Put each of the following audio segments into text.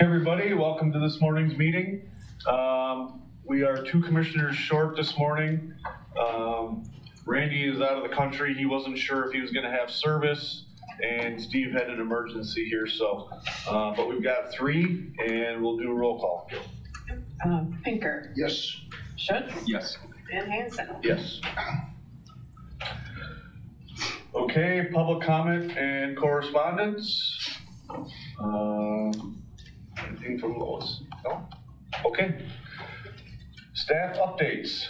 Everybody, welcome to this morning's meeting. We are 2 commissioners short this morning. Randy is out of the country. He wasn't sure if he was going to have service, and Steve had an emergency here. So, but we've got 3, and we'll do a roll call. Pinker. Yes. Schutz. Yes. And Hanson. Yes. Okay, public comment and correspondence. Anything from Lois? No? Okay. Staff updates.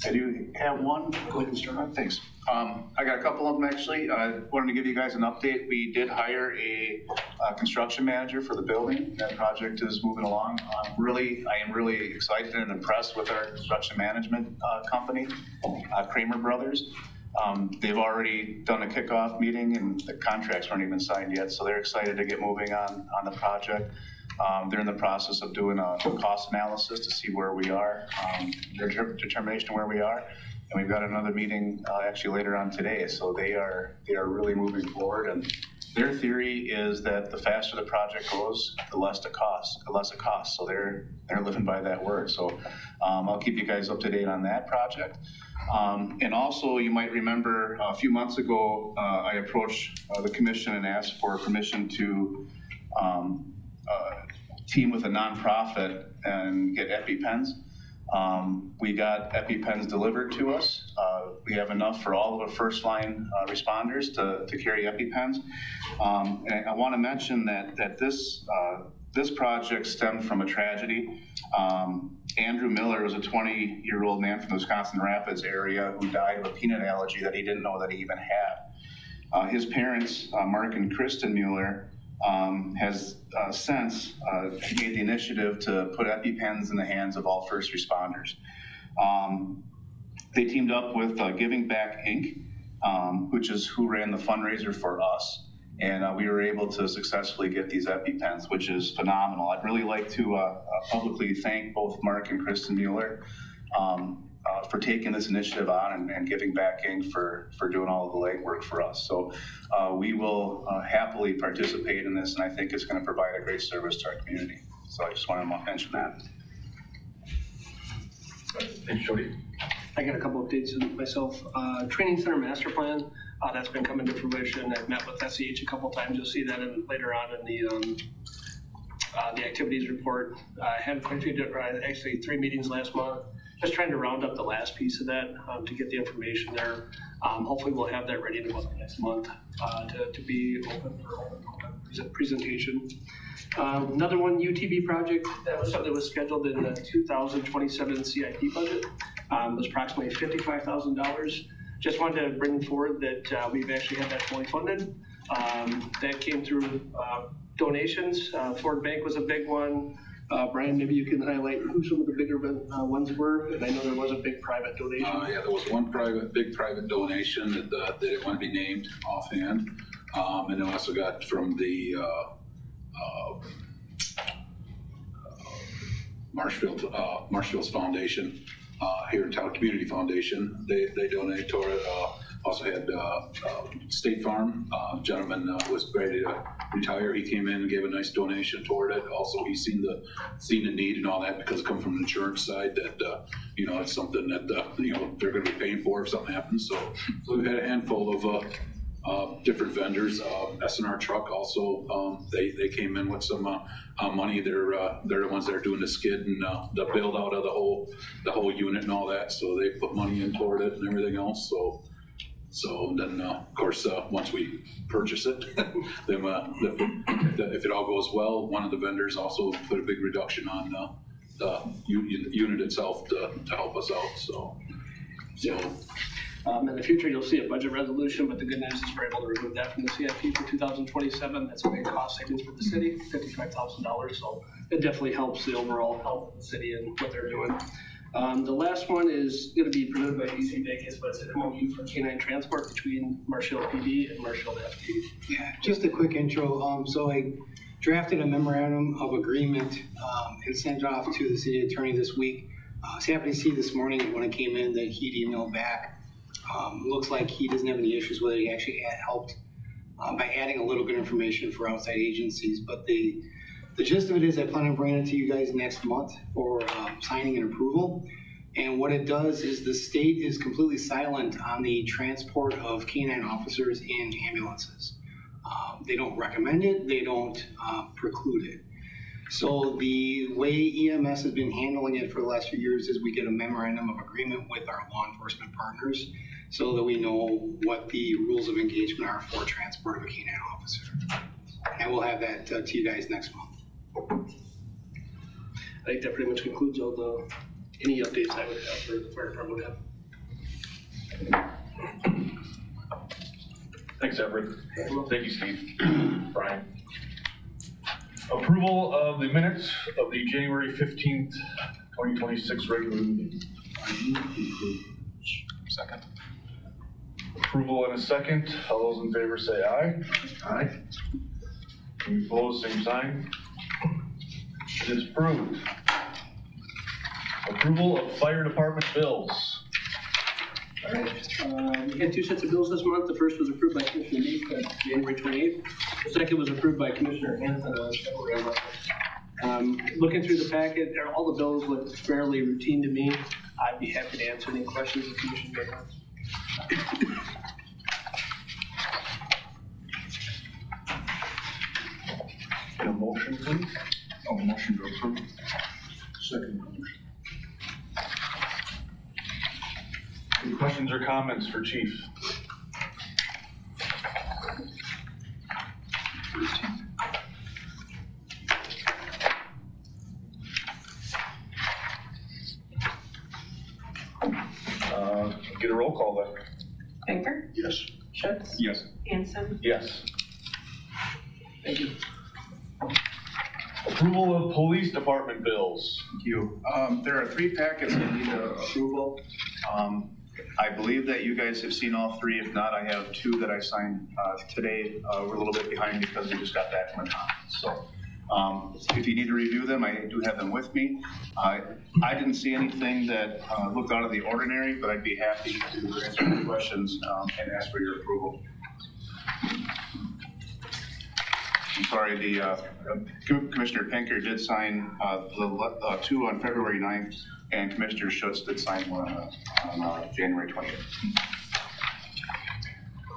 I do have one. Go ahead and start on. Thanks. I got a couple of them actually. I wanted to give you guys an update. We did hire a construction manager for the building. That project is moving along. I am really excited and impressed with our construction management company, Kramer Brothers. They've already done a kickoff meeting and the contracts weren't even signed yet, so they're excited to get moving on the project. They're in the process of doing a cost analysis to see where we are, their determination of where we are. And we've got another meeting actually later on today, so they are really moving forward. And their theory is that the faster the project goes, the less it costs. So they're living by that word. So I'll keep you guys up to date on that project. And also, you might remember a few months ago, I approached the commission and asked for permission to team with a nonprofit and get EpiPens. We got EpiPens delivered to us. We have enough for all of our first line responders to carry EpiPens. And I want to mention that this project stemmed from a tragedy. Andrew Miller was a 20-year-old man from the Wisconsin Rapids area who died of a peanut allergy that he didn't know that he even had. His parents, Mark and Kristen Mueller, has since made the initiative to put EpiPens in the hands of all first responders. They teamed up with Giving Back Inc., which is who ran the fundraiser for us. And we were able to successfully get these EpiPens, which is phenomenal. I'd really like to publicly thank both Mark and Kristen Mueller for taking this initiative on and Giving Back Inc. for doing all of the legwork for us. So we will happily participate in this, and I think it's going to provide a great service to our community. So I just want to mention that. Thanks, Jody. I got a couple updates myself. Training Center Master Plan, that's been coming to fruition. I've met with SEH a couple times. You'll see that later on in the activities report. I had quite a few, actually 3 meetings last month, just trying to round up the last piece of that to get the information there. Hopefully we'll have that ready in about next month to be open for presentation. Another one, UTV project, that was something that was scheduled in the 2027 CIP budget. It was approximately $55,000. Just wanted to bring forward that we've actually had that fully funded. That came through donations. Ford Bank was a big one. Brian, maybe you can highlight who some of the bigger ones were. And I know there was a big private donation. Yeah, there was one big private donation that didn't want to be named offhand. And then also got from the Marshfield's foundation here in town, Community Foundation. They donated to it. Also had State Farm. Gentleman was ready to retire. He came in and gave a nice donation toward it. Also, he's seen the need and all that because it comes from the insurance side that it's something that they're going to be paying for if something happens. So we've had a handful of different vendors. S&R Truck also, they came in with some money. They're the ones that are doing the skid and the build out of the whole unit and all that. So they put money in toward it and everything else. So then, of course, once we purchase it, then if it all goes well, one of the vendors also put a big reduction on the unit itself to help us out. So. In the future, you'll see a budget resolution, but the good news is we're able to remove that from the CIP for 2027. That's a big cost savings for the city, $55,000. So it definitely helps the overall health of the city and what they're doing. The last one is going to be presented by DC Vegas, but it's an MOU for canine transport between Marshfield PD and Marshfield FD. Yeah, just a quick intro. So I drafted a memorandum of agreement and sent it off to the city attorney this week. I was happy to see this morning when I came in that he'd emailed back. Looks like he doesn't have any issues with it. He actually helped by adding a little bit of information for outside agencies, but the The gist of it is I plan on bringing it to you guys next month for signing and approval. And what it does is the state is completely silent on the transport of canine officers in ambulances. They don't recommend it, they don't preclude it. So the way EMS has been handling it for the last few years is we get a memorandum of agreement with our law enforcement partners so that we know what the rules of engagement are for transport of a canine officer. And we'll have that to you guys next month. I think that pretty much concludes all the, any updates I would have, or the fire department would have. Thanks, Everett. Thank you, Steve. Brian. Approval of the minutes of the January 15th, 2026 regular meeting. Second. Approval in a second. All those in favor say aye. Aye. Any opposed, same sign. It is approved. Approval of fire department bills. All right, we had two sets of bills this month. The first was approved by Commissioner Meek on January 28th. The second was approved by Commissioner Hanson on February 11th. Looking through the packet, all the bills look fairly routine to me. I'd be happy to answer any questions the commission may have. Get a motion, please. Oh, motion to approve. Second motion. Any questions or comments for Chief? Get a roll call then. Pinker, Yes. Schutz, Yes. Hanson, Yes. Thank you. Approval of police department bills. Thank you. There are three packets that need approval. I believe that you guys have seen all three. If not, I have two that I signed today. We're a little bit behind because we just got back from a conference. So if you need to review them, I do have them with me. I didn't see anything that looked out of the ordinary, but I'd be happy to answer any questions and ask for your approval. I'm sorry, the Commissioner Pinker did sign the two on February 9th, and Commissioner Schutz did sign one on January 20th.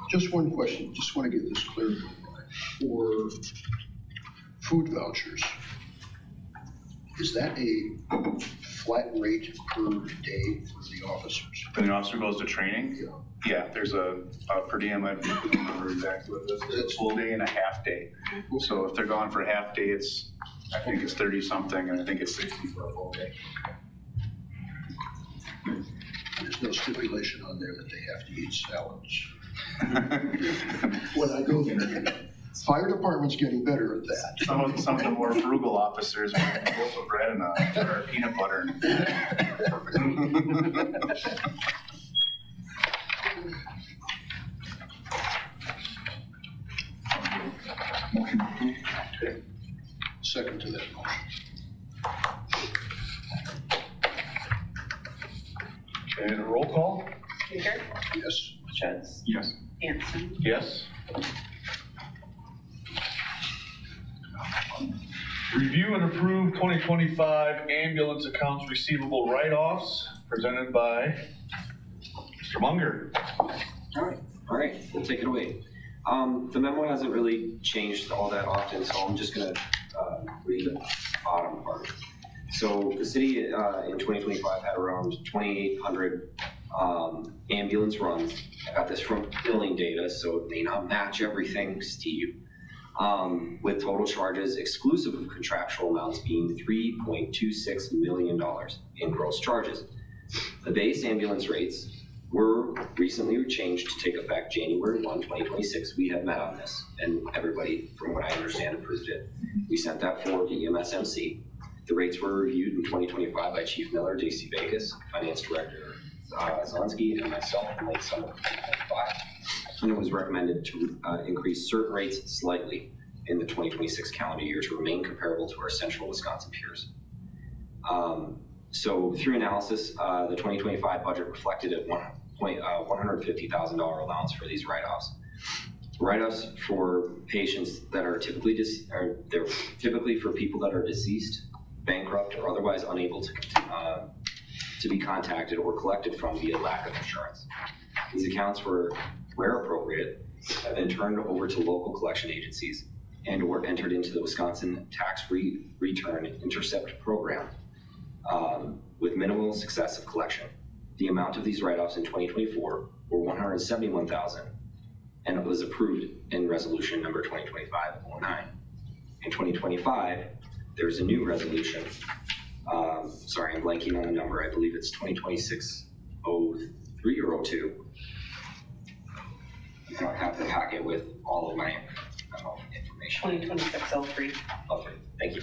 Just one question, just want to get this clear. For food vouchers, is that a flat rate per day for the officers? When the officer goes to training? Yeah. Yeah, there's a per diem, I don't remember exactly what this is. It's a full day and a half day. So if they're gone for a half day, I think it's 30 something, and I think it's 60 for a full day. There's no stipulation on there that they have to eat salads. When I go there, fire department's getting better at that. Some of the more frugal officers are going to go for bread and a jar of peanut butter. Motion approved. Okay. Second to that motion. And a roll call? Pinker, Yes. Schutz, Yes. Hanson, Yes. Review and approve 2025 ambulance accounts receivable write-offs presented by Mr. Munger. All right, we'll take it away. The memo hasn't really changed all that often, so I'm just gonna read the bottom part. So the city in 2025 had around 2,800 ambulance runs. I got this from billing data, so it may not match everything, Steve. With total charges exclusive of contractual amounts being $3.26 million in gross charges. The base ambulance rates were recently changed to take effect January 1, 2026. We have met on this, and everybody, from what I understand, approved it. We sent that forward to EMSMC. The rates were reviewed in 2025 by Chief Miller, J.C. Bacus, Finance Director Zonsky, and myself in late summer of 2025. And it was recommended to increase certain rates slightly in the 2026 calendar year to remain comparable to our central Wisconsin peers. So through analysis, the 2025 budget reflected a $150,000 allowance for these write-offs. Write-offs for patients that are typically they're typically for people that are deceased, bankrupt, or otherwise unable to be contacted or collected from via lack of insurance. These accounts were, where appropriate, have been turned over to local collection agencies and or entered into the Wisconsin Tax Return Intercept Program with minimal success of collection. The amount of these write-offs in 2024 were $171,000, and it was approved in resolution number 2025-09. In 2025, there's a new resolution. Sorry, I'm blanking on the number. I believe it's 2026-03 or 02. I don't have the packet with all of my information. 2026-03. Okay, thank you.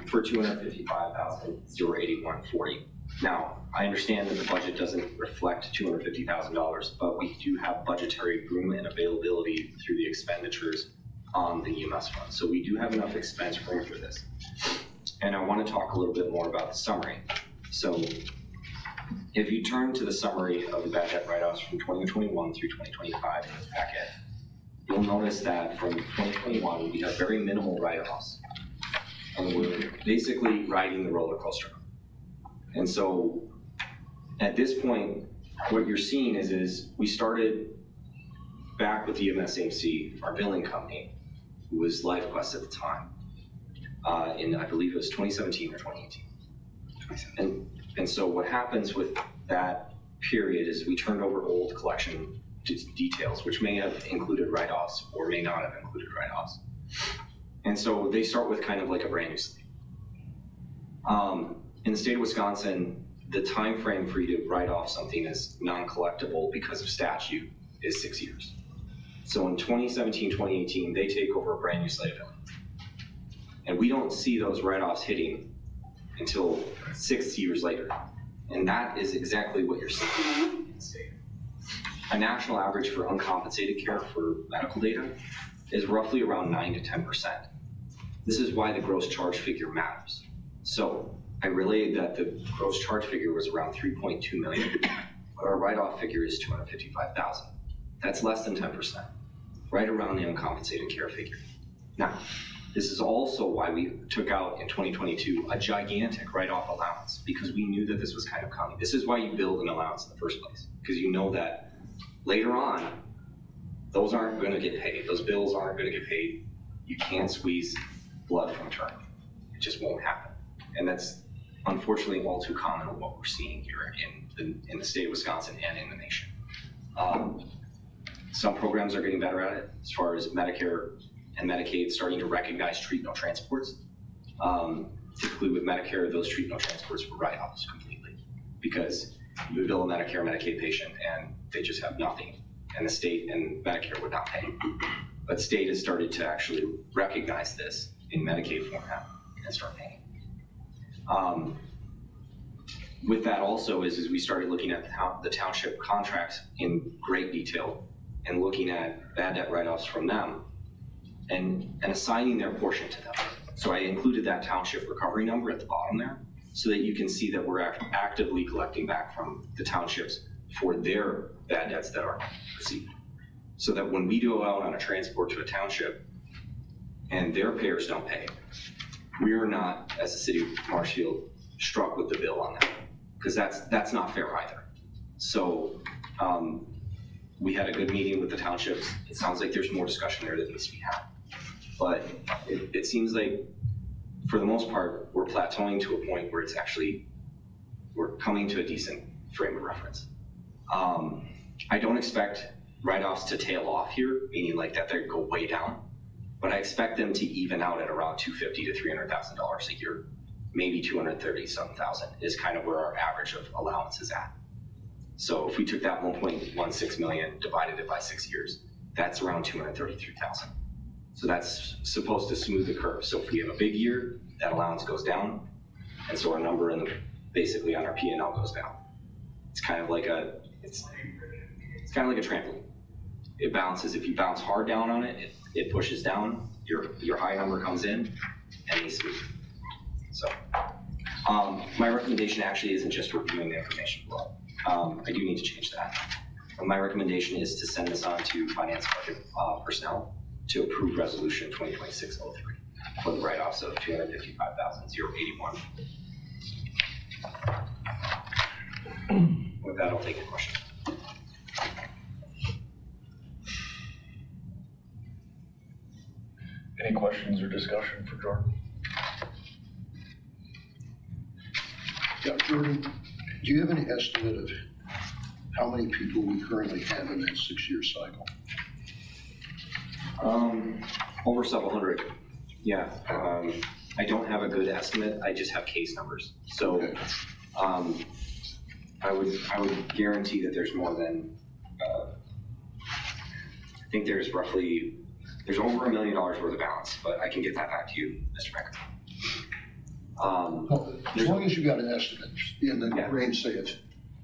For $255,081.40. Now, I understand that the budget doesn't reflect $250,000, but we do have budgetary room and availability through the expenditures on the EMS fund. So we do have enough expense room for this. And I want to talk a little bit more about the summary. So if you turn to the summary of the bad debt write-offs from 2021 through 2025 in this packet, you'll notice that from 2021, we have very minimal write-offs. And we're basically riding the roller coaster. And so at this point, what you're seeing is we started back with EMS-AMC, our billing company, who was LifeQuest at the time, in I believe it was 2017 or 2018. And so what happens with that period is we turned over old collection details, which may have included write-offs or may not have included write-offs. And so they start with kind of like a brand new slate. In the state of Wisconsin, the time frame for you to write off something as non-collectible because of statute is 6 years. So in 2017, 2018, they take over a brand new slate of billing. And we don't see those write-offs hitting until 6 years later. And that is exactly what you're seeing in the state. A national average for uncompensated care for medical data is roughly around 9 to 10%. This is why the gross charge figure matters. So I relayed that the gross charge figure was around 3.2 million, but our write-off figure is 255,000. That's less than 10%, right around the uncompensated care figure. Now, this is also why we took out in 2022 a gigantic write-off allowance, because we knew that this was kind of coming. This is why you build an allowance in the first place, because you know that later on, those aren't going to get paid. Those bills aren't going to get paid. You can't squeeze blood from a turnip. It just won't happen. And that's unfortunately all too common of what we're seeing here in the state of Wisconsin and in the nation. Some programs are getting better at it, as far as Medicare and Medicaid starting to recognize treat no transports. Typically with Medicare, those treat no transports were write-offs completely, because you would bill a Medicare Medicaid patient and they just have nothing, and the state and Medicare would not pay. But state has started to actually recognize this in Medicaid format and start paying. With that also is we started looking at the township contracts in great detail and looking at bad debt write-offs from them and assigning their portion to them. So I included that township recovery number at the bottom there so that you can see that we're actively collecting back from the townships for their bad debts that are received. So that when we go out on a transport to a township and their payers don't pay, we are not, as the city of Marshfield, struck with the bill on that, because that's not fair either. So we had a good meeting with the townships. It sounds like there's more discussion there that needs to be had. But it seems like, for the most part, we're plateauing to a point where it's actually, we're coming to a decent frame of reference. I don't expect write-offs to tail off here, meaning like that they go way down. But I expect them to even out at around $250,000 to $300,000 a year. Maybe 230-something is kind of where our average of allowance is at. So if we took that 1.16 million, divided it by 6 years, that's around 233,000. So that's supposed to smooth the curve. So if we have a big year, that allowance goes down, and so our number basically on our P&L goes down. It's kind of like a trampoline. It bounces. If you bounce hard down on it, it pushes down. Your high number comes in, and you smooth. So my recommendation actually isn't just reviewing the information below. I do need to change that. My recommendation is to send this on to finance market personnel to approve resolution 2026-03 for the write-offs of $255,081. With that, I'll take your question. Any questions or discussion for Jordan? Yeah, Jordan, do you have any estimate of how many people we currently have in that 6-year cycle? Over several hundred. Yeah. I don't have a good estimate. I just have case numbers. So Okay. I would guarantee that there's more than, I think there's over $1 million worth of balance, but I can get that back to you, Mr. Becker. Well, as long as you got an estimate in the Yeah. range, say of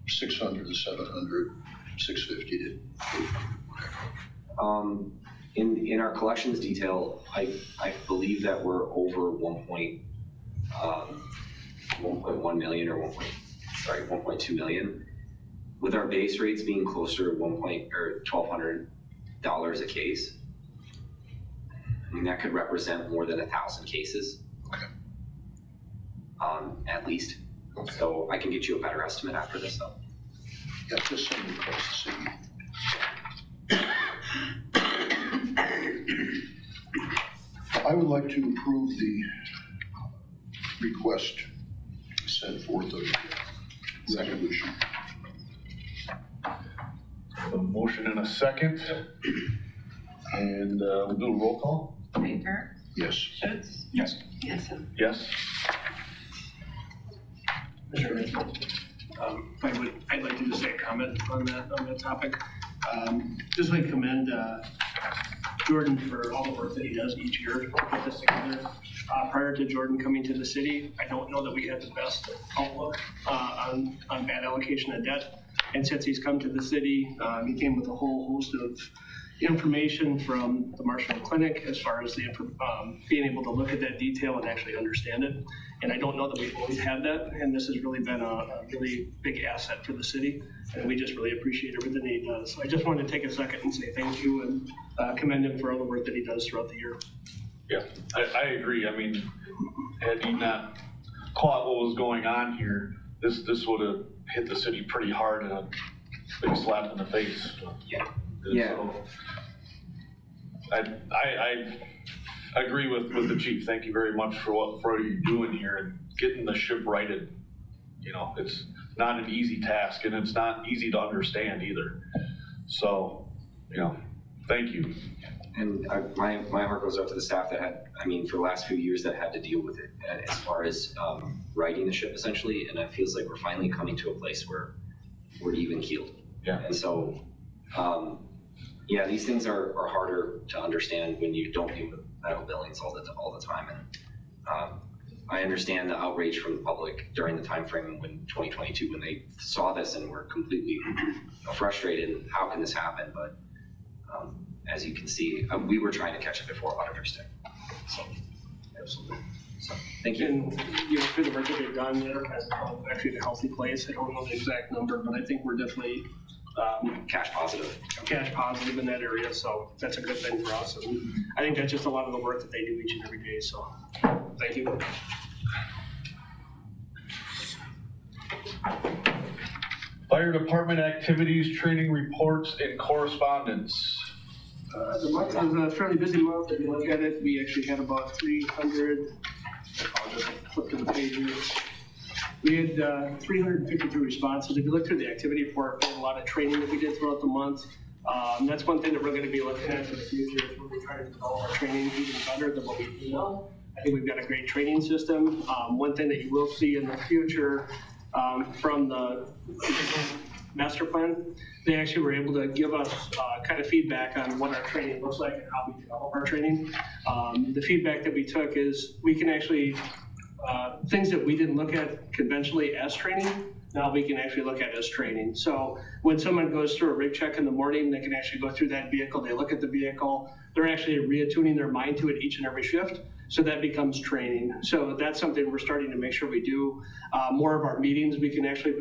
600 to 700, 650 to. In our collections detail, I believe that we're over 1.1 million or 1.2 million. With our base rates being closer to $1,200 a case, I mean, that could represent more than 1,000 cases. Okay. At least. Okay. So I can get you a better estimate after this though. Yeah, just send it across the city. I would like to approve the request set forth of the resolution. A motion and a second. And we'll do a roll call. Pinker, Yes. Schutz, Yes. Hanson. Yes? Sure. I'd like to just say a comment on that topic. Just like to commend Jordan for all the work that he does each year to put this together. Prior to Jordan coming to the city, I don't know that we had the best outlook on bad allocation of debt. And since he's come to the city, he came with a whole host of information from the Marshfield Clinic as far as being able to look at that detail and actually understand it. And I don't know that we've always had that, and this has really been a really big asset for the city, and we just really appreciate everything that he does. So I just wanted to take a second and say thank you and commend him for all the work that he does throughout the year. Yeah, I agree. I mean, had he not caught what was going on here, this would have hit the city pretty hard and a big slap in the face. Yeah. And Yeah. so, I agree with the chief. Thank you very much for what you're doing here and getting the ship righted. You know, it's not an easy task and it's not easy to understand either. So, you know, thank you. And my heart goes out to the staff that had, I mean, for the last few years that had to deal with it as far as righting the ship essentially. And it feels like we're finally coming to a place where we're even keeled. Yeah. And so, yeah, these things are harder to understand when you don't deal with medical billings all the time. And I understand the outrage from the public during the time frame when 2022, when they saw this and were completely frustrated and how can this happen? But as you can see, we were trying to catch it before auditors did. So, absolutely. So, thank you. And, through the work that they've done, they're actually in a healthy place. I don't know the exact number, but I think we're definitely Cash positive. cash positive in that area, so that's a good thing for us. And I think that's just a lot of the work that they do each and every day, so thank you. Fire department activities, training reports, and correspondence. The month was a fairly busy month. If you look at it, we actually had about 300, I'll just flip to the page here. We had 352 responses. If you look through the activity report, we had a lot of training that we did throughout the month. That's one thing that we're going to be looking at in the future is we'll be trying to develop our training even better than what we do now. I think we've got a great training system. One thing that you will see in the future from the master plan, they actually were able to give us kind of feedback on what our training looks like and how we develop our training. The feedback that we took is we can actually, things that we didn't look at conventionally as training, now we can actually look at as training. So when someone goes through a rig check in the morning, they can actually go through that vehicle, they look at the vehicle, they're actually reattuning their mind to it each and every shift. So that becomes training. So that's something we're starting to make sure we do. More of our meetings we can actually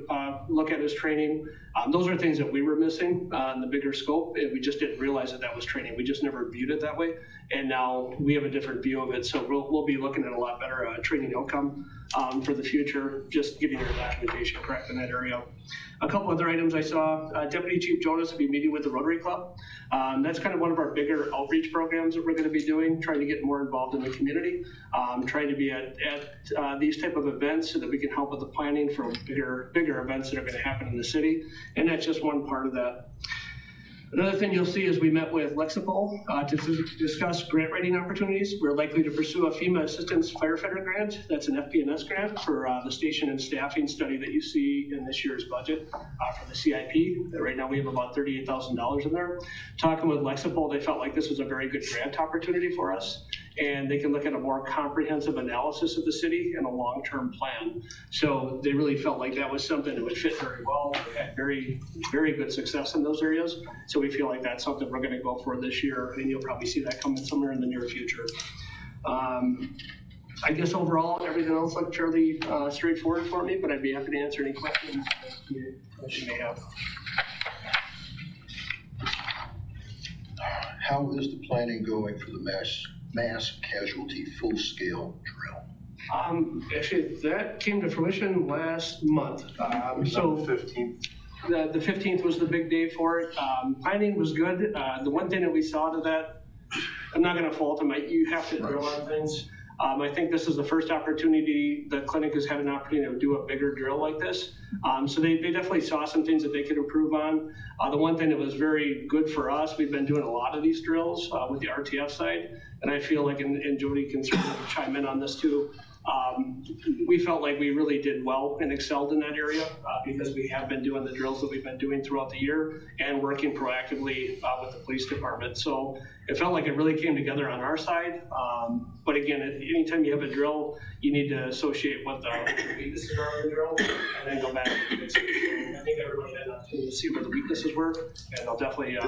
look at as training. Those are things that we were missing in the bigger scope, and we just didn't realize that that was training. We just never viewed it that way, and now we have a different view of it. So we'll be looking at a lot better training outcome for the future, just getting our documentation correct in that area. A couple other items I saw, Deputy Chief Jonas will be meeting with the Rotary Club. That's kind of one of our bigger outreach programs that we're going to be doing, trying to get more involved in the community, trying to be at these type of events so that we can help with the planning for bigger events that are going to happen in the city. And that's just one part of that. Another thing you'll see is we met with Lexipol to discuss grant writing opportunities. We're likely to pursue a FEMA Assistance Firefighter Grant. That's an FP&S grant for the station and staffing study that you see in this year's budget for the CIP. Right now we have about $38,000 in there. Talking with Lexipol, they felt like this was a very good grant opportunity for us, and they can look at a more comprehensive analysis of the city and a long-term plan. So they really felt like that was something that would fit very well. We had very, very good success in those areas. So we feel like that's something we're gonna go for this year, and you'll probably see that coming somewhere in the near future. I guess overall, everything else looked fairly straightforward for me, but I'd be happy to answer any questions that you may have. How is the planning going for the mass casualty full-scale drill? Actually, that came to fruition last month. So 15th. The 15th was the big day for it. Planning was good. The one thing that we saw to that, I'm not gonna fault them, you have to drill on things. I think this is the first opportunity the clinic has had an opportunity to do a bigger drill like this. So they definitely saw some things that they could improve on. The one thing that was very good for us, we've been doing a lot of these drills with the RTF side, and I feel like, and Jody can certainly chime in on this too, we felt like we really did well and excelled in that area because we have been doing the drills that we've been doing throughout the year and working proactively with the police department. So it felt like it really came together on our side. But again, anytime you have a drill, you need to associate what the weaknesses are in the drill and then go back and fix it. I think everybody had an opportunity to see where the weaknesses were, and I'll definitely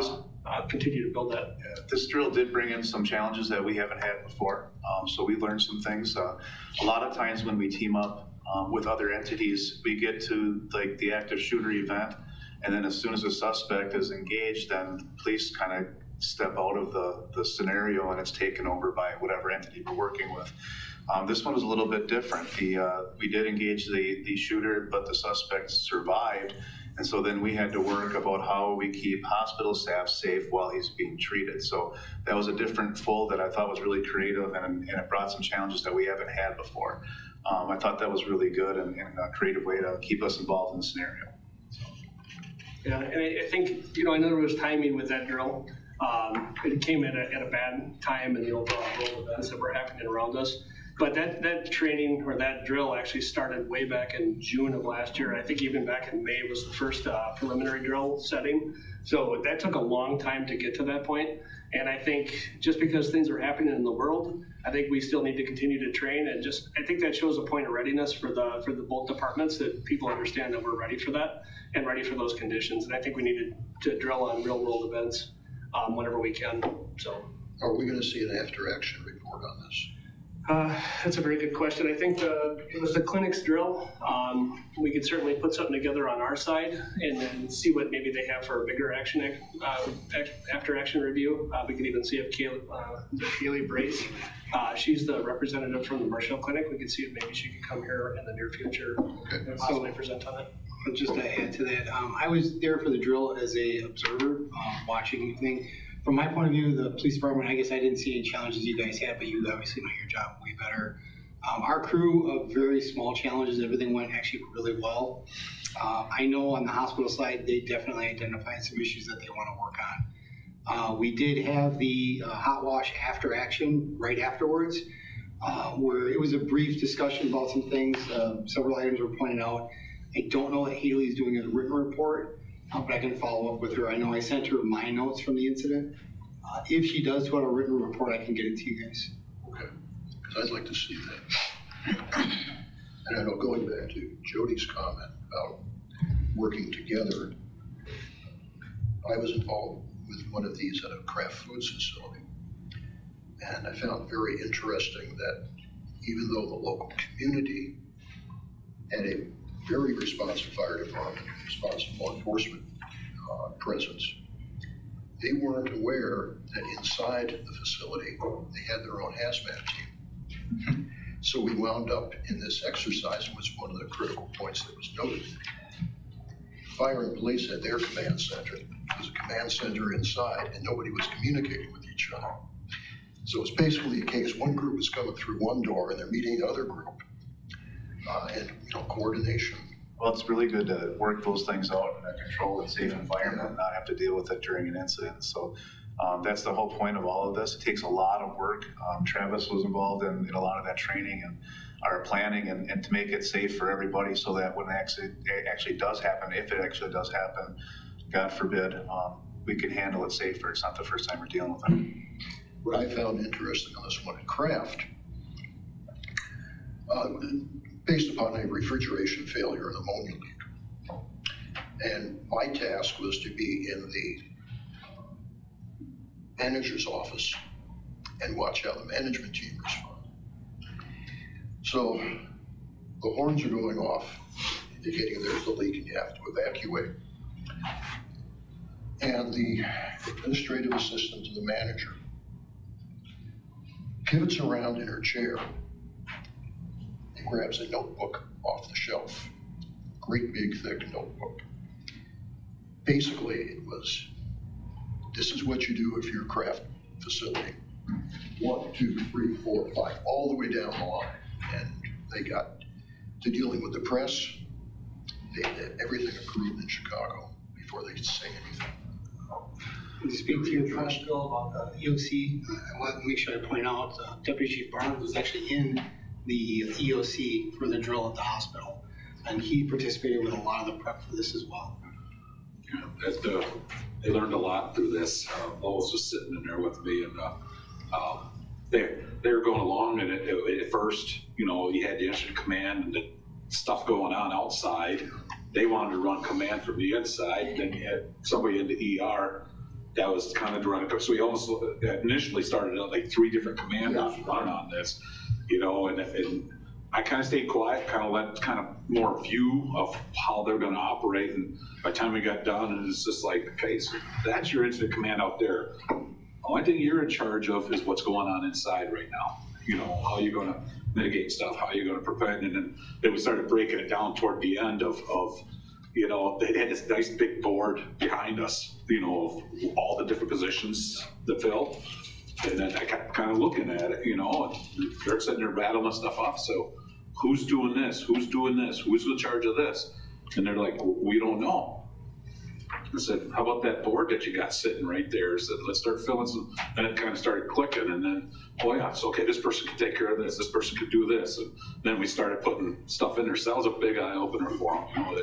continue to build that. Yeah, this drill did bring in some challenges that we haven't had before. So we learned some things. A lot of times when we team up with other entities, we get to like the active shooter event, and then as soon as the suspect is engaged, then police kind of step out of the scenario and it's taken over by whatever entity we're working with. This one was a little bit different. We did engage the shooter, but the suspect survived. And so then we had to work about how we keep hospital staff safe while he's being treated. So that was a different fold that I thought was really creative, and it brought some challenges that we haven't had before. I thought that was really good and a creative way to keep us involved in the scenario. Yeah, and I think, I know there was timing with that drill. It came at a bad time in the overall world events that were happening around us. But that training or that drill actually started way back in June of last year. I think even back in May was the first preliminary drill setting. So that took a long time to get to that point. And I think just because things are happening in the world, I think we still need to continue to train, and I think that shows a point of readiness for the both departments, that people understand that we're ready for that and ready for those conditions. And I think we need to drill on real world events whenever we can. So, are we going to see an after action report on this? That's a very good question. I think it was the clinic's drill. We could certainly put something together on our side and then see what maybe they have for a bigger action after action review. We could even see if Kaylee Brace, she's the representative from the Marshfield clinic. We could see if maybe she could come here in the near future and possibly present on it. Just to add to that, I was there for the drill as a observer, watching the thing. From my point of view, the police department, I guess I didn't see any challenges you guys had, but you obviously know your job way better. Our crew of very small challenges, everything went actually really well. I know on the hospital side, they definitely identified some issues that they want to work on. We did have the hot wash after action right afterwards, where it was a brief discussion about some things. Several items were pointed out. I don't know what Haley's doing as a written report, but I can follow up with her. I know I sent her my notes from the incident. If she does put a written report, I can get it to you guys. Okay, because I'd like to see that. And I know, going back to Jody's comment about working together, I was involved with one of these at a Kraft Foods facility. And I found very interesting that even though the local community had a very responsive fire department, responsive law enforcement presence, they weren't aware that inside the facility, they had their own hazmat team. So we wound up in this exercise, and was one of the critical points that was noted. Fire and police had their command center. There was a command center inside, and nobody was communicating with each other. So it's basically a case, one group is coming through one door, and they're meeting the other group. And, coordination. Well, it's really good to work those things out in a controlled and safe environment and not have to deal with it during an incident. So that's the whole point of all of this. It takes a lot of work. Travis was involved in a lot of that training and our planning and to make it safe for everybody so that when it actually does happen, if it actually does happen, God forbid, we can handle it safer. It's not the first time we're dealing with it. What I found interesting on this one at Kraft, based upon a refrigeration failure and ammonia leak. And my task was to be in the manager's office and watch how the management team respond. So the horns are going off, indicating there's a leak and you have to evacuate. And the administrative assistant to the manager pivots around in her chair and grabs a notebook off the shelf, great big thick notebook. Basically, it was, this is what you do if you're a Kraft facility. 1, 2, 3, 4, 5, all the way down the line. And they got to dealing with the press. They had everything approved in Chicago before they could say anything. To speak to your question, Bill, about the EOC, I want to make sure I point out Deputy Chief Barnes was actually in the EOC for the drill at the hospital, and he participated with a lot of the prep for this as well. Yeah, they learned a lot through this. Lois was sitting in there with me, and they were going along, and at first, you had the incident command and the stuff going on outside. They wanted to run command from the inside. Then you had somebody in the ER that was kind of running. So we almost initially started out like 3 different commanders running on this, and I kind of stayed quiet, kind of let more view of how they're going to operate. And by the time we got done, and it's just like, okay, so that's your incident command out there. The only thing you're in charge of is what's going on inside right now. How you're going to mitigate stuff, how you're going to prevent it. And then we started breaking it down toward the end of they had this nice big board behind us, of all the different positions to fill. And then I kept kind of looking at it, and they're sitting there rattling stuff off. So who's doing this? Who's doing this? Who's in charge of this? And they're like, we don't know. I said, how about that board that you got sitting right there? I said, let's start filling some, and it kind of started clicking, and then, oh yeah, so okay, this person can take care of this person can do this. And then we started putting stuff in there. So that was a big eye opener for them,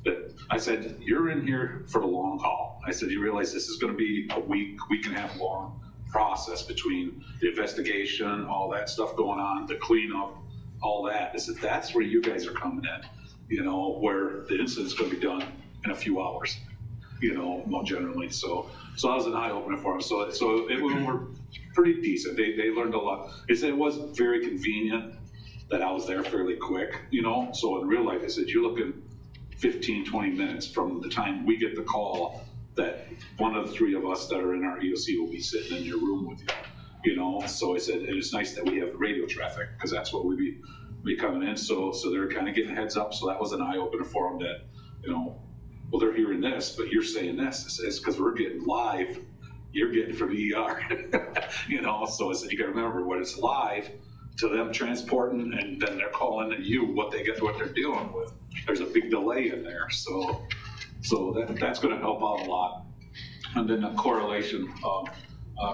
that I said, you're in here for the long haul. I said, you realize this is gonna be a week and a half long process between the investigation, all that stuff going on, the cleanup, all that. I said, that's where you guys are coming in, where the incident's gonna be done in a few hours. More generally. So that was an eye opener for them. So it were pretty decent. They learned a lot. It was very convenient that I was there fairly quick, So in real life, I said, you're looking 15, 20 minutes from the time we get the call that one of the 3 of us that are in our EOC will be sitting in your room with you, So I said, and it's nice that we have radio traffic because that's what we'd be coming in. So they're kind of getting heads up. So that was an eye opener for them that, well, they're hearing this, but you're saying this. It's because we're getting live. You're getting from the ER, So I said, you got to remember when it's live to them transporting, and then they're calling to you what they're dealing with. There's a big delay in there, so that's going to help out a lot. And then the correlation,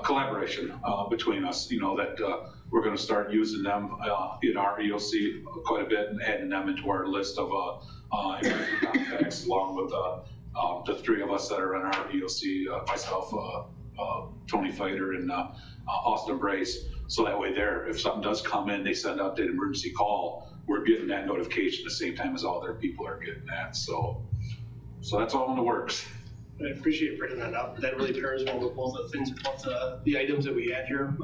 collaboration between us. That we're going to start using them in our EOC quite a bit and adding them into our list of emergency contacts, along with the 3 of us that are in our EOC, myself, Tony Fighter, and Austin Brace. So that way if something does come in, they send out the emergency call, we're getting that notification at the same time as all their people are getting that. So that's all in the works. I appreciate bringing that up. That really pairs well with both the things, both the items that we had here.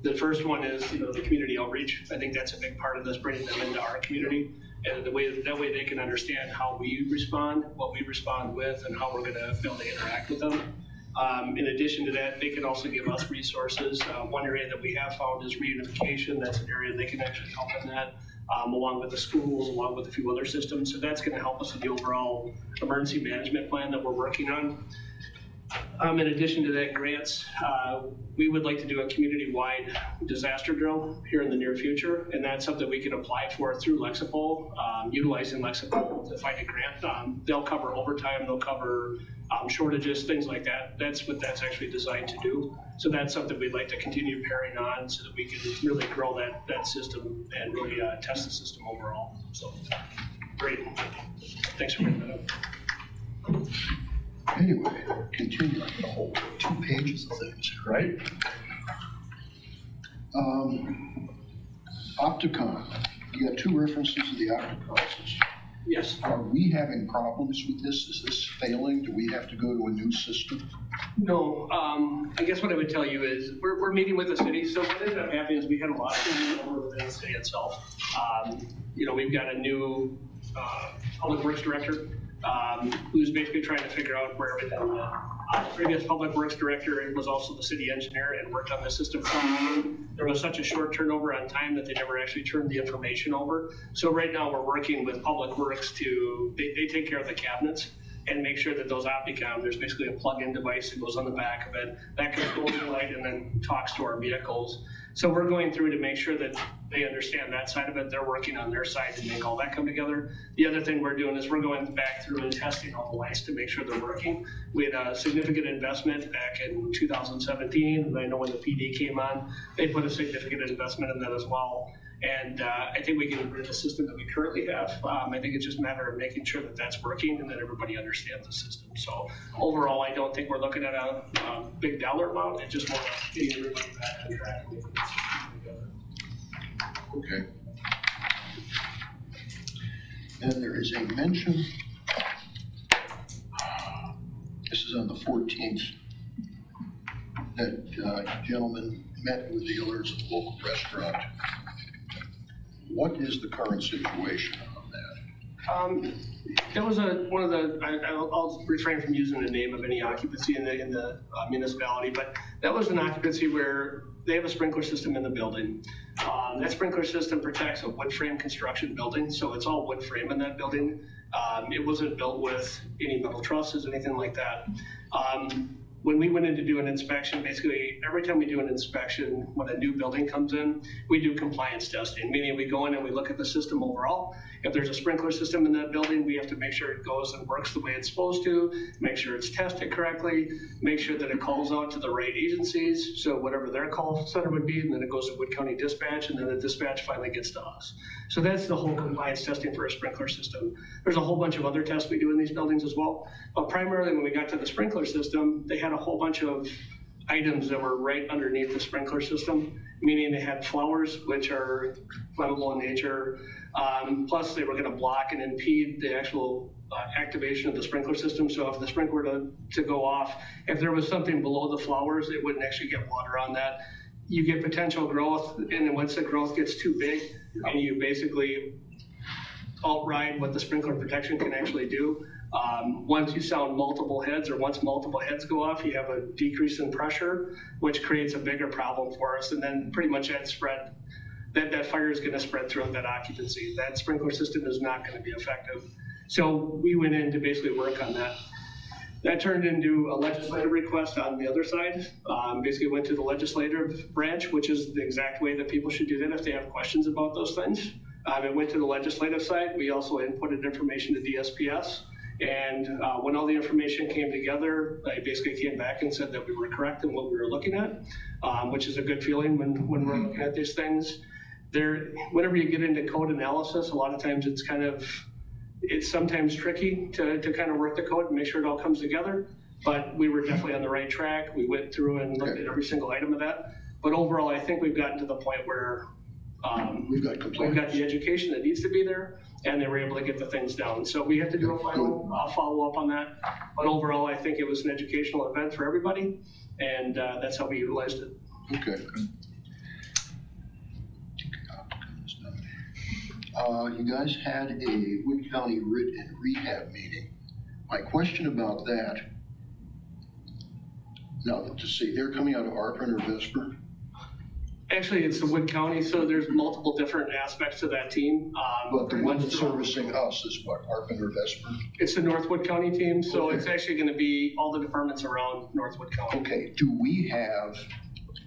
The first one is, the community outreach. I think that's a big part of this, bringing them into our community. And that way they can understand how we respond, what we respond with, and how we're gonna be able to interact with them. In addition to that, they can also give us resources. One area that we have found is reunification. That's an area they can actually help in that, along with the schools, along with a few other systems. So that's gonna help us in the overall emergency management plan that we're working on. In addition to that, grants, we would like to do a community-wide disaster drill here in the near future, and that's something we can apply for through Lexipol, utilizing Lexipol to find a grant. They'll cover overtime, they'll cover shortages, things like that. That's what that's actually designed to do. So that's something we'd like to continue pairing on so that we can really grow that system and really test the system overall. So, great. Thanks for bringing that up. Anyway, continuing the whole 2 pages of things, right? Opticon, you got 2 references to the Opticon system. Yes. Are we having problems with this? Is this failing? Do we have to go to a new system? No, I guess what I would tell you is we're meeting with the city. So what ended up happening is we had a lot of things over within the city itself. We've got a new public works director who's basically trying to figure out where everything went. The previous public works director was also the city engineer and worked on the system. There was such a short turnover on time that they never actually turned the information over. So right now we're working with public works they take care of the cabinets and make sure that those Opticom, there's basically a plug-in device that goes on the back of it that controls the light and then talks to our vehicles. So we're going through to make sure that they understand that side of it. They're working on their side to make all that come together. The other thing we're doing is we're going back through and testing all the lights to make sure they're working. We had a significant investment back in 2017, and I know when the PD came on, they put a significant investment in that as well. And I think we can improve the system that we currently have. I think it's just a matter of making sure that that's working and that everybody understands the system. So overall, I don't think we're looking at a big dollar amount. It's just more getting everybody back on track and making the system together. Okay. And there is a mention, this is on the 14th, that gentleman met with the owners of the local restaurant. What is the current situation on that? That was one of the, I'll refrain from using the name of any occupancy in the municipality, but that was an occupancy where they have a sprinkler system in the building. That sprinkler system protects a wood frame construction building, so it's all wood frame in that building. It wasn't built with any metal trusses, anything like that. When we went in to do an inspection, basically every time we do an inspection, when a new building comes in, we do compliance testing, meaning we go in and we look at the system overall. If there's a sprinkler system in that building, we have to make sure it goes and works the way it's supposed to, make sure it's tested correctly, make sure that it calls out to the right agencies, so whatever their call center would be, and then it goes to Wood County Dispatch, and then the dispatch finally gets to us. So that's the whole compliance testing for a sprinkler system. There's a whole bunch of other tests we do in these buildings as well, but primarily when we got to the sprinkler system, they had a whole bunch of items that were right underneath the sprinkler system, meaning they had flowers, which are flammable in nature. Plus they were gonna block and impede the actual activation of the sprinkler system. So if the sprinkler were to go off, if there was something below the flowers, it wouldn't actually get water on that. You get potential growth, and then once the growth gets too big, and you basically outride what the sprinkler protection can actually do. Once you sound multiple heads, or once multiple heads go off, you have a decrease in pressure, which creates a bigger problem for us. And then pretty much that spread, that fire is gonna spread throughout that occupancy. That sprinkler system is not gonna be effective. So we went in to basically work on that. That turned into a legislative request on the other side. Basically went to the legislative branch, which is the exact way that people should do that if they have questions about those things. It went to the legislative side. We also inputted information to DSPS. And when all the information came together, I basically came back and said that we were correct in what we were looking at, which is a good feeling when we're looking at these things. Whenever you get into code analysis, a lot of times it's sometimes tricky to kind of work the code and make sure it all comes together, but we were definitely on the right track. We went through and looked at every single item of that. But overall, I think we've gotten to the point where we've got the education that needs to be there, and they were able to get the things down. So we have to do a final follow-up on that. But overall, I think it was an educational event for everybody, and that's how we utilized it. Okay. You guys had a Wood County Writ and Rehab meeting. My question about that, now to see, they're coming out of Arpin or Vesper? Actually, it's the Wood County, so there's multiple different aspects to that team. But the one that's servicing us is what, Arpin or Vesper? It's the Northwood County team, so Okay. it's actually gonna be all the departments around Northwood County. Okay, do we have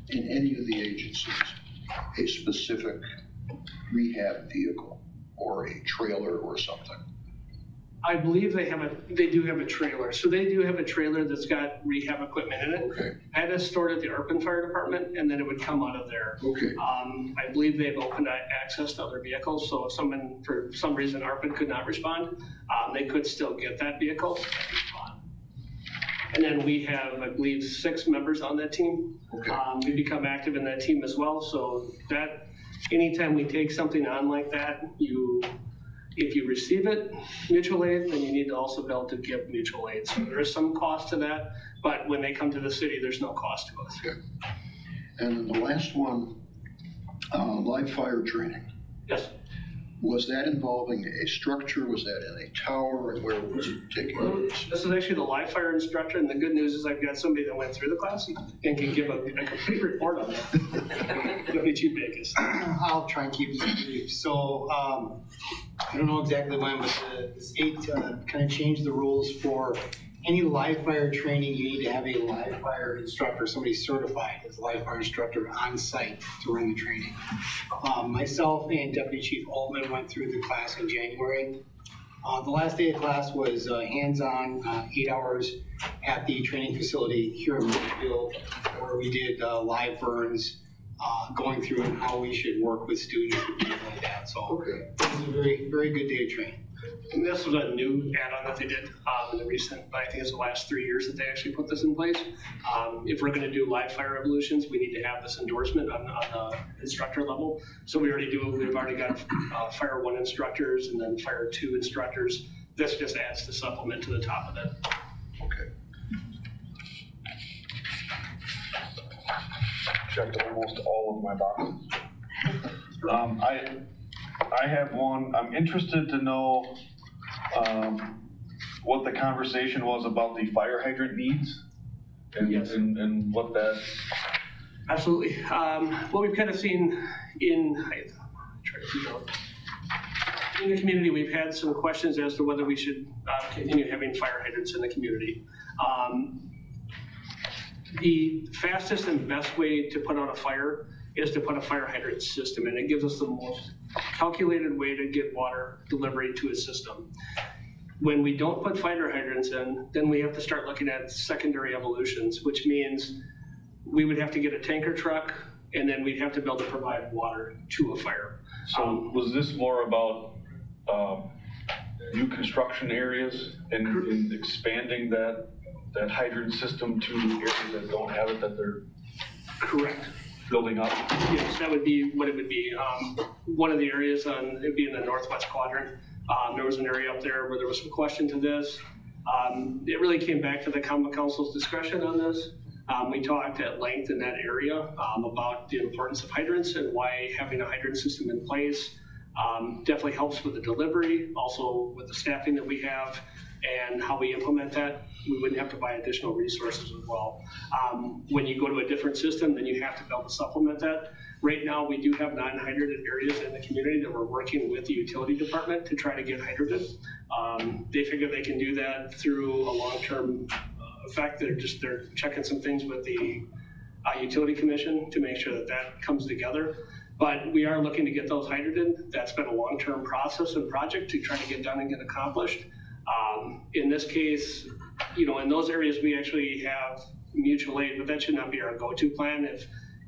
in any of the agencies a specific rehab vehicle or a trailer or something? I believe they do have a trailer. So they do have a trailer that's got rehab equipment in it. Okay, That is stored at the Arpin Fire Department, and then it would come out of there. okay, I believe they've opened access to other vehicles, so if someone, for some reason, Arpin could not respond, they could still get that vehicle and respond. And then we have, I believe, 6 members on that team. okay. We become active in that team as well, so that, anytime we take something on like that, if you receive it, mutual aid, then you need to also be able to give mutual aid. So there is some cost to that, but when they come to the city, there's no cost to us. Okay. And then the last one, live fire training. Yes. Was that involving a structure? Was that in a tower? And where was it taking place? This is actually the live fire instructor, and the good news is I've got somebody that went through the class and can give a complete report on that. Deputy Chief Bacus. I'll try and keep this brief. So, I don't know exactly when, but the state kind of changed the rules for any live fire training. You need to have a live fire instructor, somebody certified as a live fire instructor on site to run the training. Myself and Deputy Chief Altman went through the class in January. The last day of class was hands-on, 8 hours at the training facility here in Marshfield, where we did live burns, going through how we should work with students and things like that. So Okay. this is a very, very good day of training. And this was a new add-on that they did in the recent, I think it's the last 3 years that they actually put this in place. If we're going to do live fire evolutions, we need to have this endorsement on the instructor level. So we already do. We've already got Fire 1 instructors and then Fire 2 instructors. This just adds the supplement to the top of it. Okay. Checked almost all of my boxes. I have one. I'm interested to know what the conversation was about the fire hydrant needs and, Yes. and what that. Absolutely. What we've kind of seen in the community, we've had some questions as to whether we should continue having fire hydrants in the community. The fastest and best way to put out a fire is to put a fire hydrant system in. It gives us the most calculated way to get water delivery to a system. When we don't put fire hydrants in, then we have to start looking at secondary evolutions, which means we would have to get a tanker truck, and then we'd have to be able to provide water to a fire. So was this more about new construction areas and expanding that hydrant system to areas that don't have it, that they're Correct. building up? Yes, that would be what it would be. One of the areas it'd be in the northwest quadrant. There was an area up there where there was some question to this. It really came back to the common council's discretion on this. We talked at length in that area about the importance of hydrants and why having a hydrant system in place definitely helps with the delivery, also with the staffing that we have and how we implement that. We wouldn't have to buy additional resources as well. When you go to a different system, then you have to be able to supplement that. Right now, we do have non-hydrated areas in the community that we're working with the utility department to try to get hydrated. They figure they can do that through a long-term effect. They're checking some things with the utility commission to make sure that that comes together. But we are looking to get those hydrated. That's been a long-term process and project to try to get done and get accomplished. In this case, in those areas, we actually have mutual aid, but that should not be our go-to plan.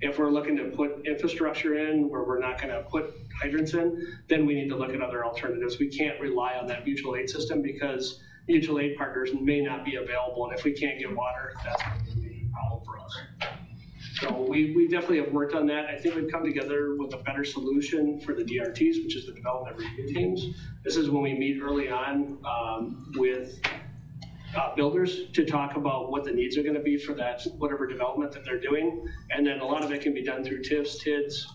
If we're looking to put infrastructure in where we're not going to put hydrants in, then we need to look at other alternatives. We can't rely on that mutual aid system because mutual aid partners may not be available, and if we can't get water, that's going to be a major problem for us. So we definitely have worked on that. I think we've come together with a better solution for the DRTs, which is the development review teams. This is when we meet early on with builders to talk about what the needs are gonna be for that, whatever development that they're doing. And then a lot of it can be done through TIFs, TIDs.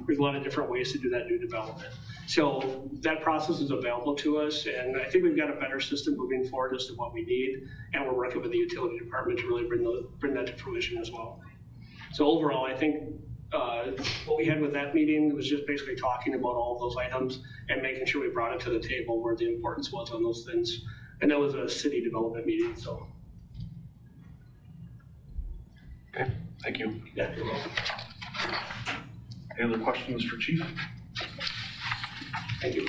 There's a lot of different ways to do that new development. So that process is available to us, and I think we've got a better system moving forward as to what we need, and we're working with the utility department to really bring that to fruition as well. So overall, I think what we had with that meeting was just basically talking about all of those items and making sure we brought it to the table where the importance was on those things. And that was a city development meeting, so. Okay, thank you. Yeah, you're welcome. Any other questions for Chief? Thank you.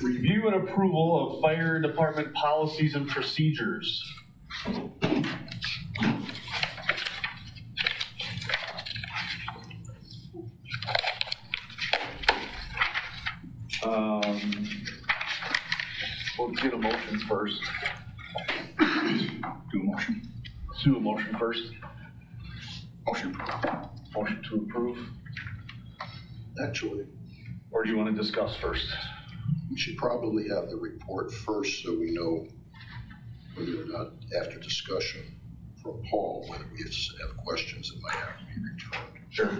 Review and approval of fire department policies and procedures. Let's get a motion first. Do a motion. Let's do a motion first. Motion. Motion to approve, Actually, or do you want to discuss first? we should probably have the report first so we know whether or not, after discussion from Paul, whether we have questions that might have to be returned. Sure.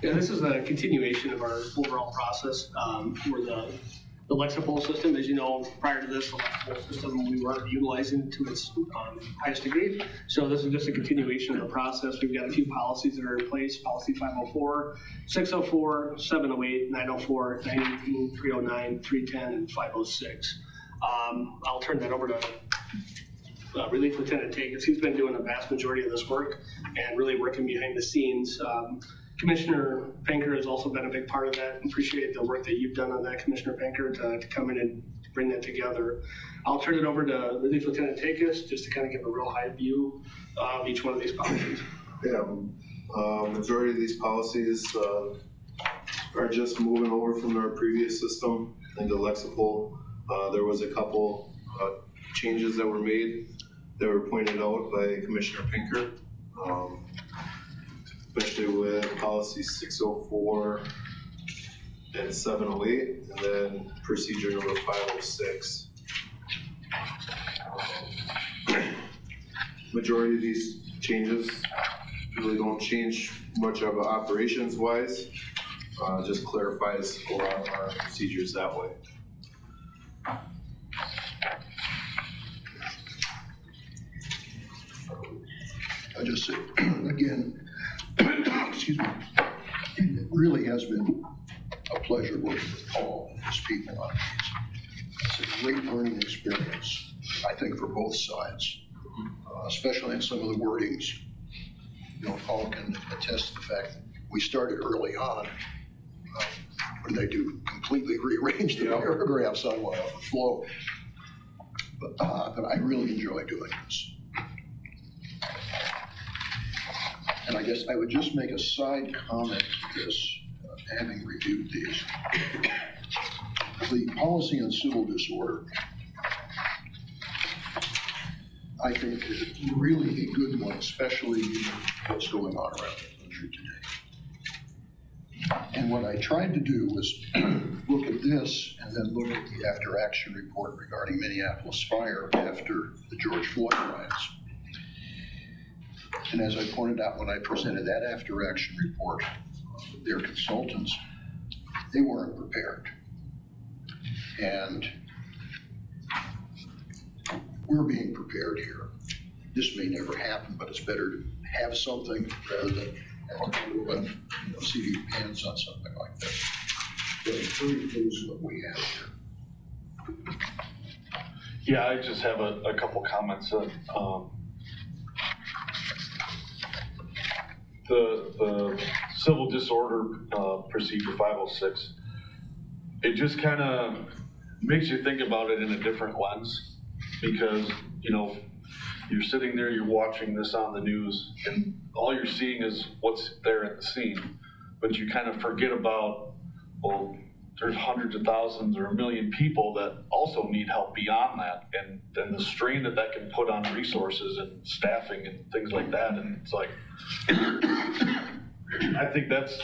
Yeah, this is a continuation of our overall process for the Lexipol system. As you know, prior to this, the Lexipol system we weren't utilizing to its highest degree. So this is just a continuation of the process. We've got a few policies that are in place: policy 504, 604, 708, 904, 918, 309, 310, and 506. I'll turn that over to Relief Lieutenant Takis. He's been doing the vast majority of this work and really working behind the scenes. Commissioner Pinker has also been a big part of that. Appreciate the work that you've done on that, Commissioner Pinker, to come in and bring that together. I'll turn it over to Relief Lieutenant Takis just to kind of give a real high view of each one of these policies. Yeah, majority of these policies are just moving over from our previous system into Lexipol. There was a couple changes that were made that were pointed out by Commissioner Pinker, especially with policy 604 and 708, and then procedure number 506. Majority of these changes really don't change much of operations wise, just clarifies a lot of our procedures that way. I just say, again, excuse me, it really has been a pleasure working with Paul and his people on these. It's a great learning experience, I think, for both sides, especially in some of the wordings. You know, Paul can attest to the fact that we started early on. What did they do? Completely rearrange the paragraphs on the flow. But I really enjoy doing this. And I guess I would just make a side comment to this, having reviewed these. The policy on civil disorder, I think, is really a good one, especially what's going on around the country today. And what I tried to do was look at this and then look at the after-action report regarding Minneapolis fire after the George Floyd riots. And as I pointed out when I presented that after-action report, their consultants, they weren't prepared. And we're being prepared here. This may never happen, but it's better to have something rather than have see hands on something like this. But I'm pretty pleased with what we have here. Yeah, I just have a couple comments. The civil disorder procedure 506, it just kind of makes you think about it in a different lens, because, you know, you're sitting there, you're watching this on the news, and all you're seeing is what's there at the scene. But you kind of forget about, well, there's hundreds of thousands or 1 million people that also need help beyond that, and then the strain that can put on resources and staffing and things like that. And it's like, I think that's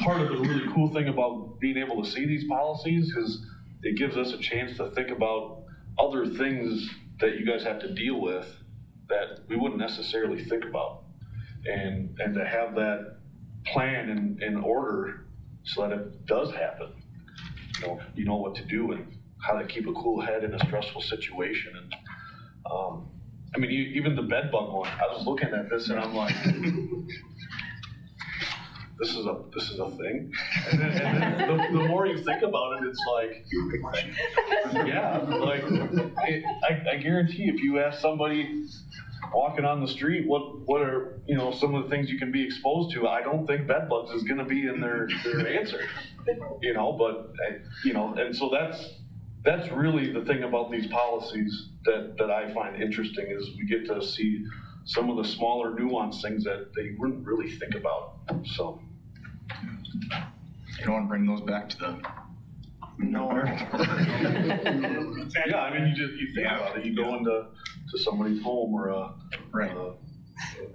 part of the really cool thing about being able to see these policies is it gives us a chance to think about other things that you guys have to deal with that we wouldn't necessarily think about. And to have that plan in order so that it does happen, you know what to do and how to keep a cool head in a stressful situation. And I mean, even the bed bug one, I was looking at this and I'm like, this is a thing. And then the more you think about it, it's like, yeah, like I guarantee if you ask somebody walking on the street, what are some of the things you can be exposed to? I don't think bed bugs is going to be in their answer, But and so that's really the thing about these policies that I find interesting is we get to see some of the smaller nuanced things that they wouldn't really think about. So you don't want to bring those back to the. No. Yeah, I mean, you think about it. You go into somebody's home or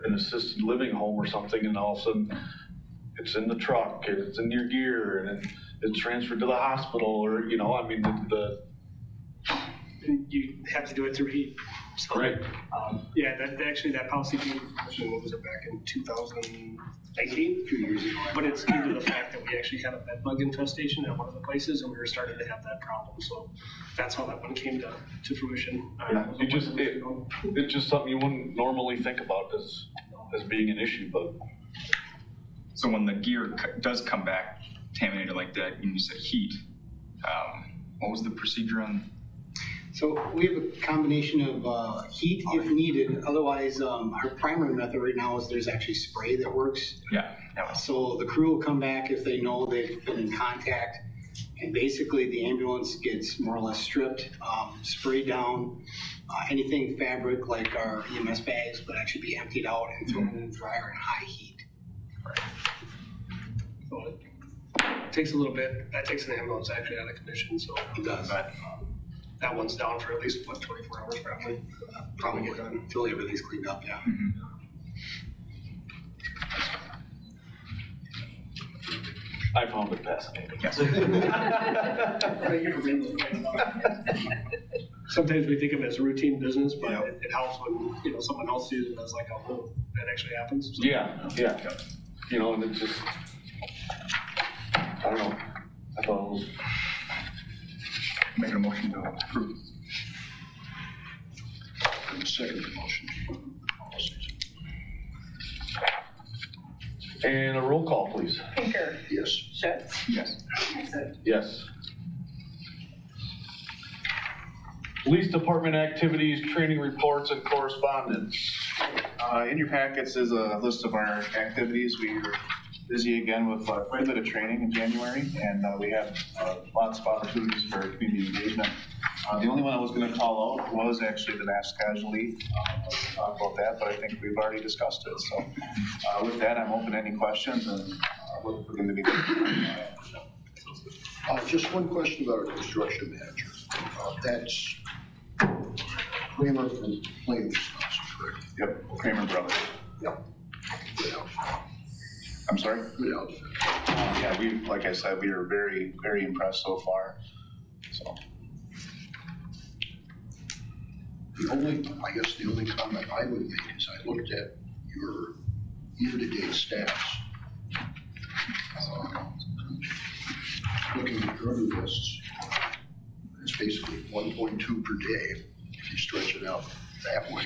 an assisted living home or something, and all of a sudden it's in the truck and it's in your gear and it's transferred to the hospital, or I mean You have to do it through heat. So, right. That policy came into fruition, what was it, back in 2019? A few years ago. But it's due to the fact that we actually had a bed bug infestation at one of the places, and we were starting to have that problem. So that's how that one came to fruition. Yeah, it's just something you wouldn't normally think about as being an issue, but. So when the gear does come back contaminated like that, you said heat, what was the procedure on? So we have a combination of heat if needed. Otherwise, our primary method right now is there's actually spray that works. Yeah. So the crew will come back if they know they've been in contact, and basically the ambulance gets more or less stripped, sprayed down. Anything fabric like our EMS bags would actually be emptied out and thrown in the dryer in high heat. Right. So it takes a little bit. That takes an ambulance actually out of condition. So It does. But, that one's down for at least 24 hours probably. Probably get done until everything's cleaned up. Yeah. Mm-hmm. I found it fascinating. Yes. Sometimes we think of it as routine business, but it helps when someone else sees it as like, oh, that actually happens. So. Yeah. And it's just, I don't know. I thought it was. Make a motion to approve. And second the motion. And a roll call, please. Pinker, Yes. Schutz, Yes. Hanson. Yes. Police department activities, training reports, and correspondence. In your packets is a list of our activities. We were busy again with quite a bit of training in January, and we have lots of opportunities for community engagement. The only one I was going to call out was actually the mass casualty. We'll talk about that, but I think we've already discussed it. So with that, I'm open to any questions, and we're going to be Just one question about our construction manager. That's Kramer from Plains, correct? Yep, Kramer Brothers. Yep. Good outfit. I'm sorry? Good outfit. Yeah, like I said, we are very, very impressed so far. So. The only comment I would make is I looked at your year-to-date stats. Looking at your other lists, it's basically 1.2 per day if you stretch it out that way.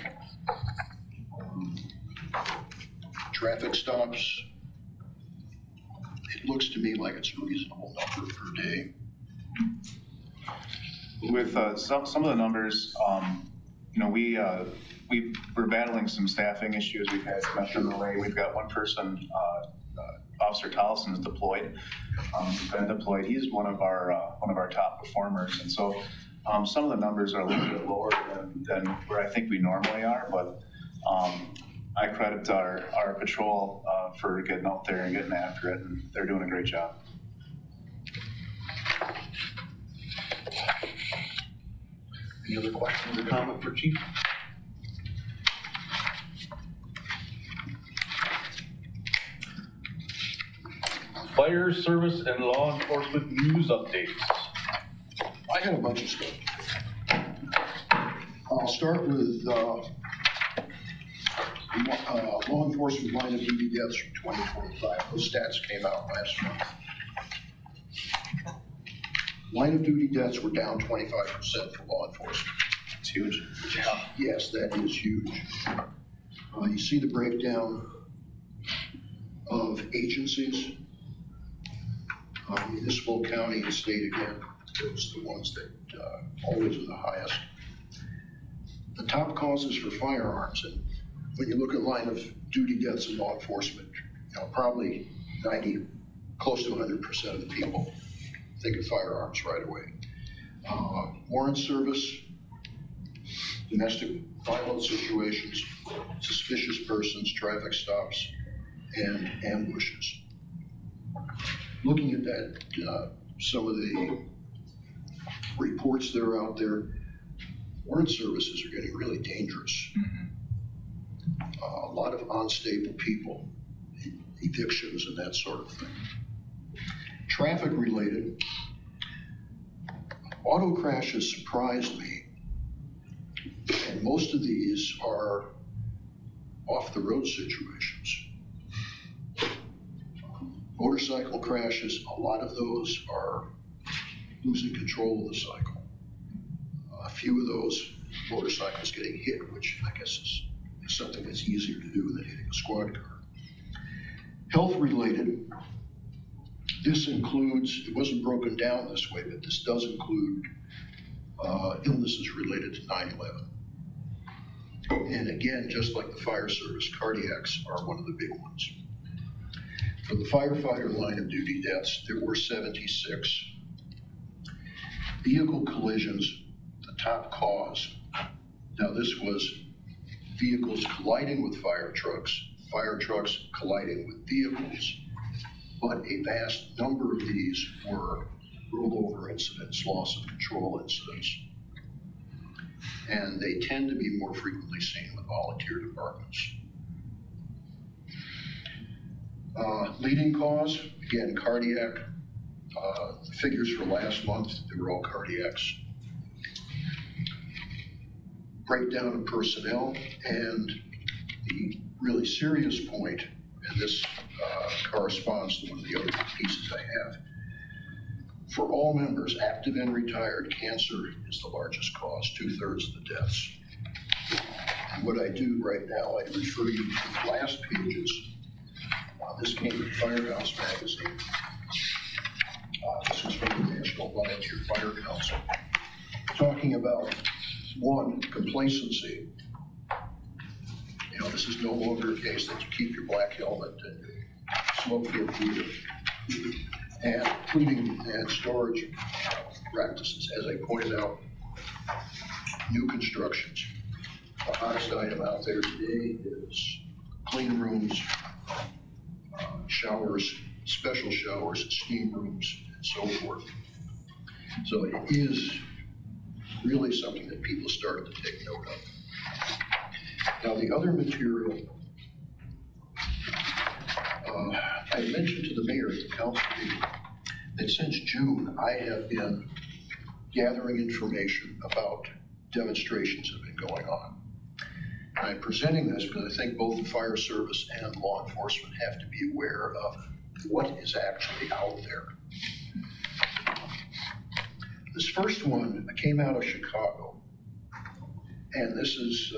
Traffic stops, it looks to me like it's a reasonable number per day. With some of the numbers, we're battling some staffing issues. We've had some extra in the way. We've got one person, Officer Tollison is deployed. He's been deployed. He's one of our top performers, and so some of the numbers are a little bit lower than where I think we normally are. But I credit our patrol for getting out there and getting after it, and they're doing a great job. Any other questions or comment for Chief? fire service and law enforcement news updates. I had a bunch of stuff. I'll start with law enforcement line of duty deaths from 2025. Those stats came out last month. Line of duty deaths were down 25% for law enforcement. It's huge. Yes, that is huge. You see the breakdown of agencies, municipal, county, and state again. Those are the ones that always are the highest. The top causes for firearms, and when you look at line of duty deaths in law enforcement, probably 90, close to 100% of the people think of firearms right away. Warrant service, domestic violence situations, suspicious persons, traffic stops, and ambushes. Looking at that, some of the reports that are out there, warrant services are getting really dangerous. A lot of unstable people, evictions and that sort of thing. Traffic related, auto crashes surprised me. And most of these are off the road situations. Motorcycle crashes, a lot of those are losing control of the cycle. A few of those motorcycles getting hit, which I guess is something that's easier to do than hitting a squad car. Health related, this includes, it wasn't broken down this way, but this does include illnesses related to 9/11. And again, just like the fire service, cardiacs are one of the big ones. For the firefighter line of duty deaths, there were 76. Vehicle collisions, the top cause. Now this was vehicles colliding with fire trucks colliding with vehicles, but a vast number of these were rollover incidents, loss of control incidents. And they tend to be more frequently seen with volunteer departments. Leading cause, again, cardiac. The figures for last month, they were all cardiacs. Breakdown of personnel, and the really serious point, and this corresponds to one of the other pieces I have. For all members, active and retired, cancer is the largest cause, 2/3 of the deaths. And what I do right now, I refer you to the last pages. This came from Firehouse Magazine. This is from the National Volunteer Fire Council, talking about, one, complacency. This is no longer a case that you keep your black helmet and smoke your food, and cleaning and storage practices. As I pointed out, new constructions. The hottest item out there today is clean rooms, showers, special showers, steam rooms, and so forth. So it is really something that people started to take note of. Now the other material, I mentioned to the mayor at the council meeting that since June, I have been gathering information about demonstrations that have been going on. And I'm presenting this because I think both the fire service and law enforcement have to be aware of what is actually out there. This first one came out of Chicago, and this is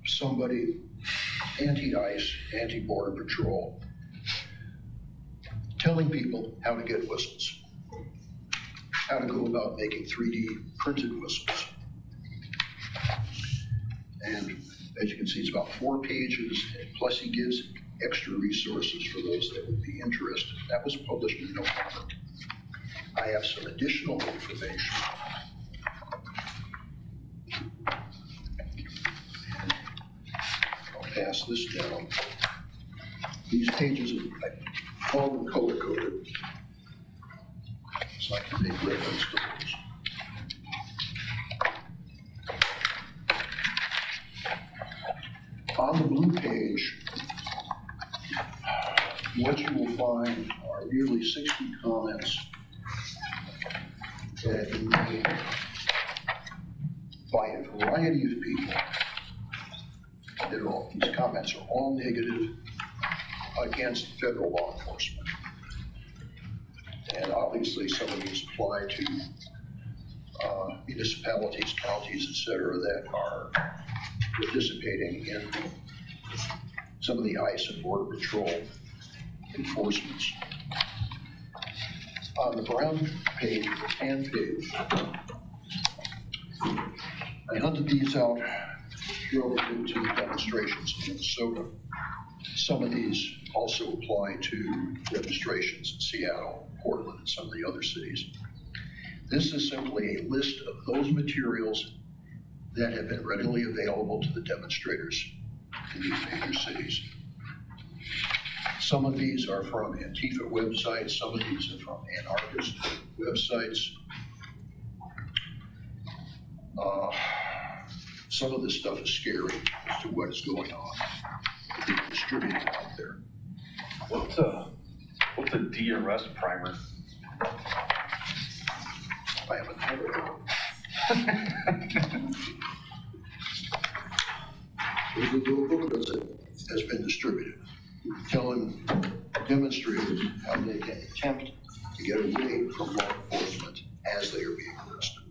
somebody, anti-ICE, anti-border patrol, telling people how to get whistles, how to go about making 3D printed whistles. And as you can see, it's about 4 pages, plus he gives extra resources for those that would be interested. That was published in November. I have some additional information. I'll pass this down. These pages, I call them color-coded, so I can make reference to those. On the blue page, what you will find are are nearly 60 comments that have been made by a variety of people. These comments are all negative against federal law enforcement. And obviously some of these apply to municipalities, counties, et cetera, that are participating in some of the ICE and Border Patrol enforcements. On the brown page, the tan page, I hunted these out relative to the demonstrations in Minnesota. Some of these also apply to demonstrations in Seattle, Portland, and some of the other cities. This is simply a list of those materials that have been readily available to the demonstrators in these major cities. Some of these are from Antifa websites, some of these are from anarchist websites. Some of this stuff is scary as to what is going on, being distributed out there. What's a DRS primer? I haven't heard of it. There's a little booklet that has been distributed, telling demonstrators how they can attempt to get away from law enforcement as they are being arrested.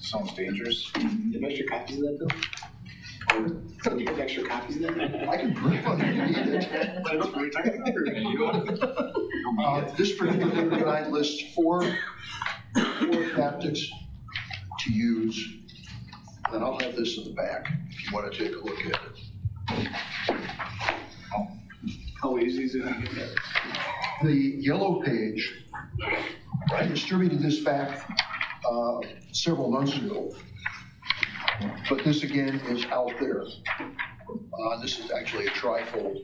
Sounds dangerous. Do you have extra copies of that, Bill? Do you have extra copies of that? I can print one if you need it. This particular guide lists four tactics to use, and I'll have this in the back if you want to take a look at it. How easy is it to get that? The yellow page, I distributed this back several months ago, but this again is out there. This is actually a trifold.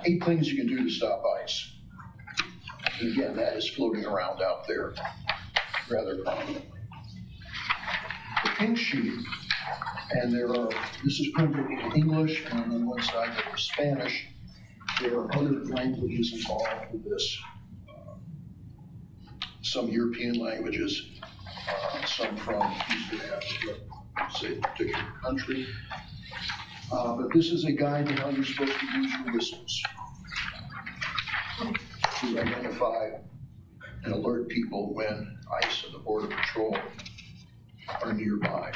8 things you can do to stop ICE. And again, that is floating around out there rather prominently. The pink sheet, and this is printed in English, and on one side there is Spanish. There are other languages involved with this. Some European languages, some from Eastern Africa, say a particular country. But this is a guide to how you're supposed to use your whistles to identify and alert people when ICE and the Border Patrol are nearby.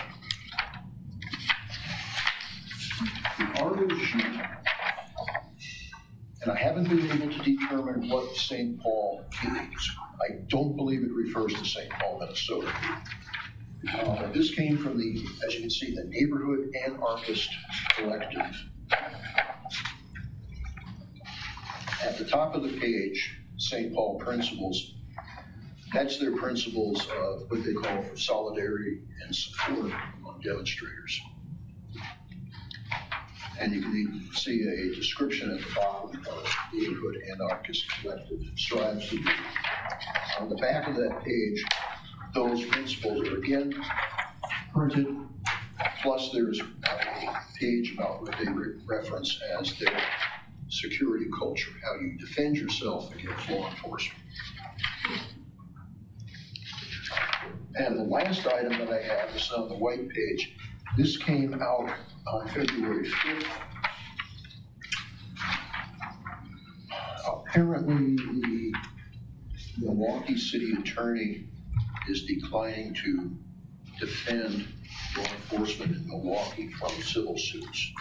The orange sheet, and I haven't been able to determine what St. Paul means. I don't believe it refers to St. Paul, Minnesota. But this came from as you can see, the Neighborhood Anarchist Collective. At the top of the page, St. Paul Principles, that's their principles of what they call for solidarity and support among demonstrators. And you can see a description at the bottom of Neighborhood Anarchist Collective strives to do. On the back of that page, those principles are again printed, plus there's a page about what they reference as their security culture, how you defend yourself against law enforcement. And the last item that I have is on the white page. This came out on February 5th. Apparently, the Milwaukee City Attorney is declining to defend law enforcement in Milwaukee from civil suits.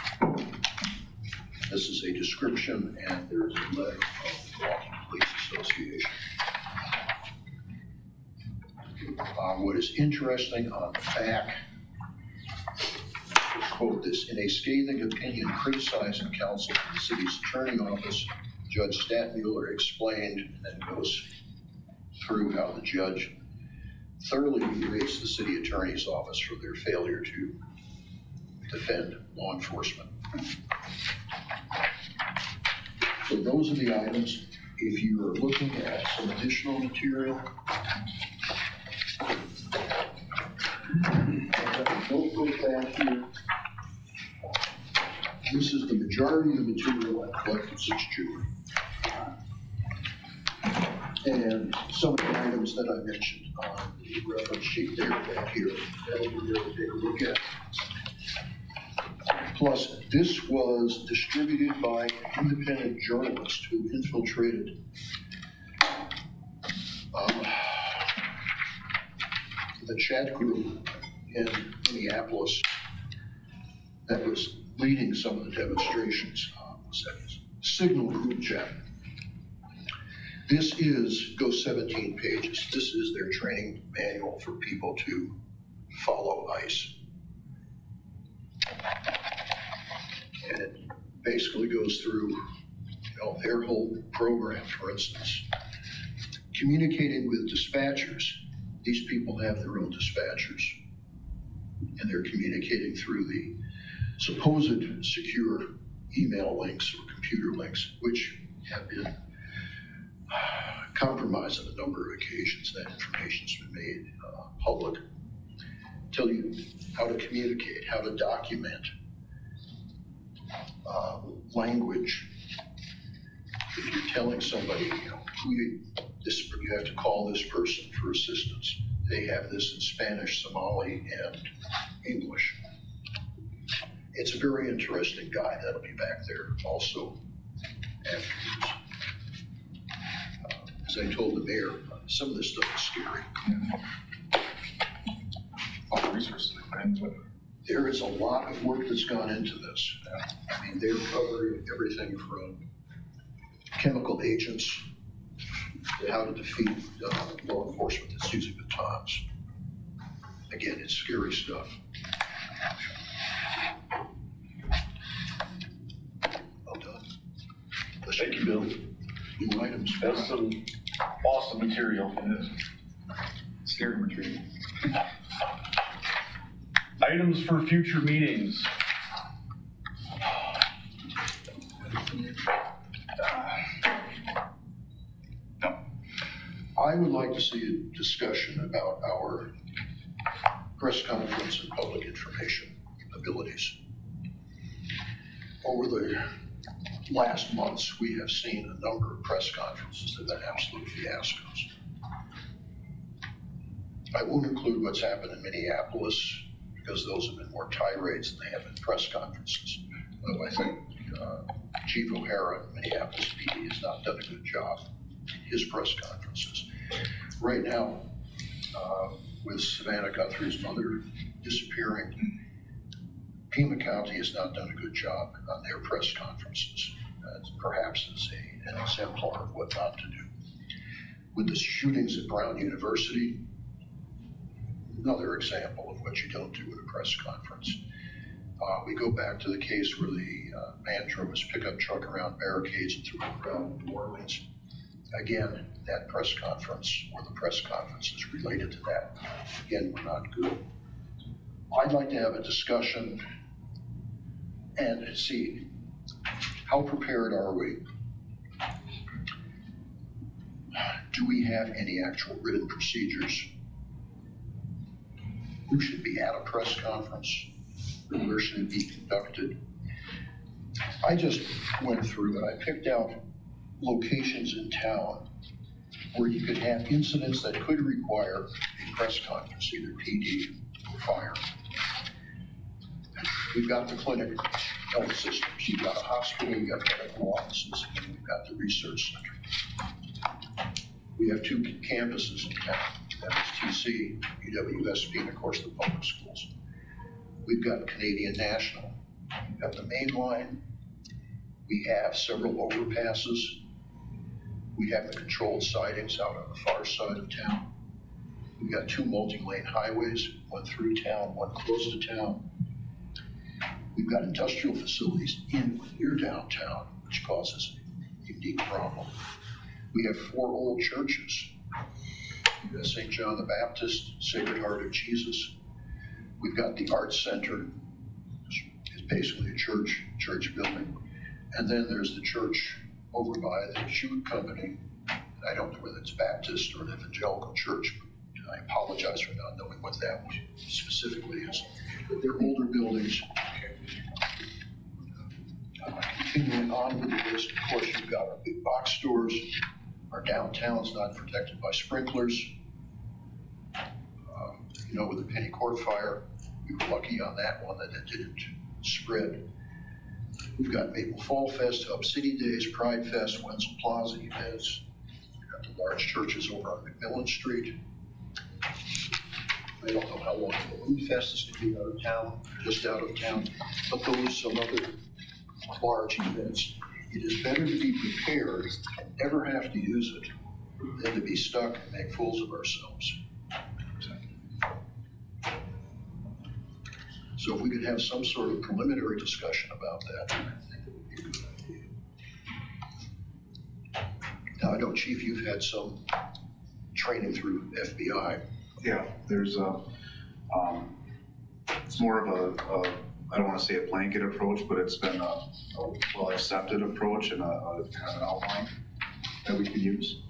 This is a description, and there's a letter from the Milwaukee Police Association. What is interesting on the back, let's quote this, in a scathing opinion criticizing counsel for the city's attorney office, Judge Stadtmuller explained, and then goes through how the judge thoroughly berates the city attorney's office for their failure to defend law enforcement. So those are the items. If you are looking at some additional material, notebook back here. This is the majority of the material I've collected since June. And some of the items that I mentioned on the reference sheet there back here, that we're going to take a look at. Plus, this was distributed by independent journalists who infiltrated the chat group in Minneapolis that was leading some of the demonstrations. Was that Signal group chat. This goes 17 pages. This is their training manual for people to follow ICE. And it basically goes through their whole program. For instance, communicating with dispatchers. These people have their own dispatchers, and they're communicating through the supposed secure email links or computer links, which have been compromised on a number of occasions. That information's been made public. Tell you how to communicate, how to document language. If you're telling somebody, you have to call this person for assistance. They have this in Spanish, Somali, and English. It's a very interesting guide. That'll be back there also afterwards. As I told the mayor, some of this stuff is scary. All the resources they put into it. There is a lot of work that's gone into this. I mean, they're covering everything from chemical agents to how to defeat law enforcement that's using batons. Again, it's scary stuff. Well done. Thank you, Bill. New items. That's some awesome material. It is. Scary material. Items for future meetings. No. I would like to see a discussion about our press conference and public information abilities. Over the last months, we have seen a number of press conferences that have been absolute fiascos. I won't include what's happened in Minneapolis because those have been more tirades than they have been press conferences. Although I think Chief O'Hara in Minneapolis PD has not done a good job in his press conferences. Right now, with Savannah Guthrie's mother disappearing, Pima County has not done a good job on their press conferences. Perhaps as an exemplar of what not to do. With the shootings at Brown University, another example of what you don't do at a press conference. We go back to the case where the man drove his pickup truck around barricades and threw a crowd in New Orleans. Again, that press conference or the press conferences related to that, again, were not good. I'd like to have a discussion and see how prepared are we? Do we have any actual written procedures? Who should be at a press conference? Where should it be conducted? I just went through and I picked out locations in town where you could have incidents that could require a press conference, either PD or fire. We've got the clinic health systems, you've got a hospital, you've got medical offices, and we've got the research center. We have two campuses in town. That is TC, UWSP, and of course the public schools. We've got Canadian National. We've got the main line. We have several overpasses. We have the controlled sidings out on the far side of town. We've got two multi-lane highways, one through town, one close to town. We've got industrial facilities in or near downtown, which causes a unique problem. We have 4 old churches. We've got St. John the Baptist, Sacred Heart of Jesus. We've got the Arts Center, which is basically a church building. And then there's the church over by the shoe company. I don't know whether it's Baptist or an evangelical church, but I apologize for not knowing what that specifically is. But they're older buildings. Continuing on with the list, of course, you've got our big box stores, Our downtown's not protected by sprinklers. With the Penny Court fire, we were lucky on that one that it didn't spread. We've got Maple Fall Fest, Hub City Days, Pride Fest, Wenzel Plaza events. We've got the large churches over on McMillan Street. I don't know how long the Balloon Fest is going to be out of town, just out of town, but some other large events. It is better to be prepared and never have to use it than to be stuck and make fools of ourselves. So if we could have some sort of preliminary discussion about that, I think it would be a good idea. Now, I know, Chief, you've had some training through FBI. Yeah, there's it's more of a I don't want to say a blanket approach, but it's been a well-accepted approach and a kind of an outline that we can use.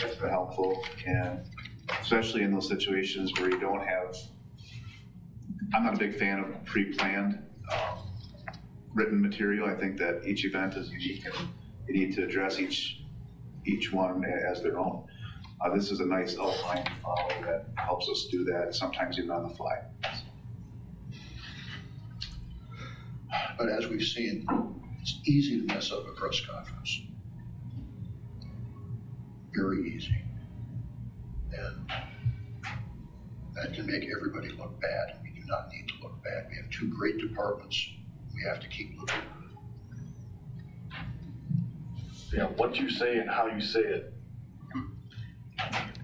That's been helpful, and especially in those situations where you don't have, I'm not a big fan of pre-planned written material. I think that each event is unique and you need to address each one as their own. This is a nice outline to follow that helps us do that, sometimes even on the fly. But as we've seen, it's easy to mess up a press conference. Very easy. And that can make everybody look bad. We do not need to look bad. We have two great departments. We have to keep looking. Yeah, what you say and how you say it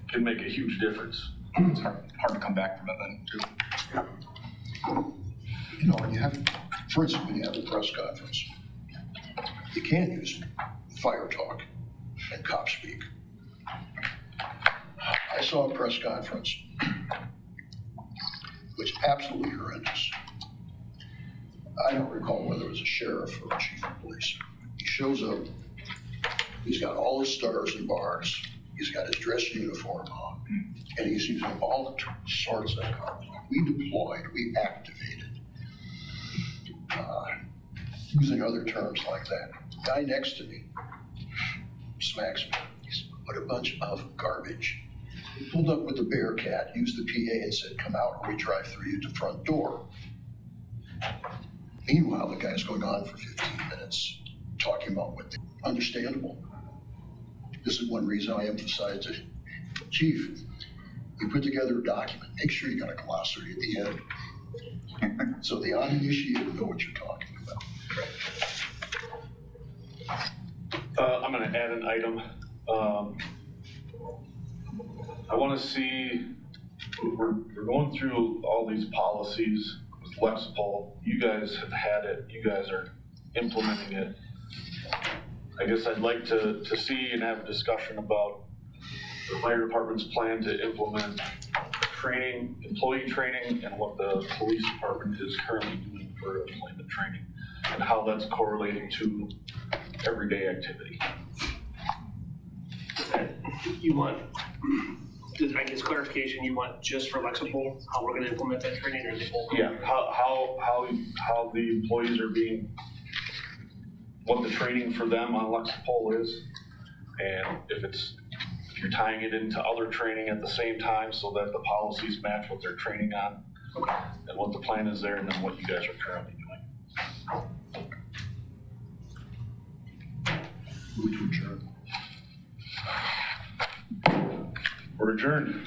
can make a huge difference. It's hard to come back from it then, too. When you have, for instance, when you have a press conference, you can use fire talk and cop speak. I saw a press conference which absolutely horrendous. I don't recall whether it was a sheriff or a chief of police. He shows up, he's got all his stars and bars, he's got his dress uniform on, and he's using all sorts of conflict. We deployed, we activated, using other terms like that. The guy next to me smacks me. He said, "What a bunch of garbage." He pulled up with the Bearcat, used the PA and said, "Come out or we drive through you to the front door." Meanwhile, the guy's going on for 15 minutes talking about what they, understandable. This is one reason I emphasize it. Chief, you put together a document, make sure you got a glossary at the end. So the uninitiated know what you're talking about. I'm gonna add an item. I wanna see, we're going through all these policies with Lexipol. You guys have had it, you guys are implementing it. I guess I'd like to see and have a discussion about the fire department's plan to implement training, employee training, and what the police department is currently doing for employment training, and how that's correlating to everyday activity. You want, I guess clarification, you want just for Lexipol, how we're gonna implement that training or the whole? Yeah, how the employees are being, what the training for them on Lexipol is, and if you're tying it into other training at the same time so that the policies match what they're training on, and what the plan is there, and then what you guys are currently doing. Move to adjourn. We're adjourned.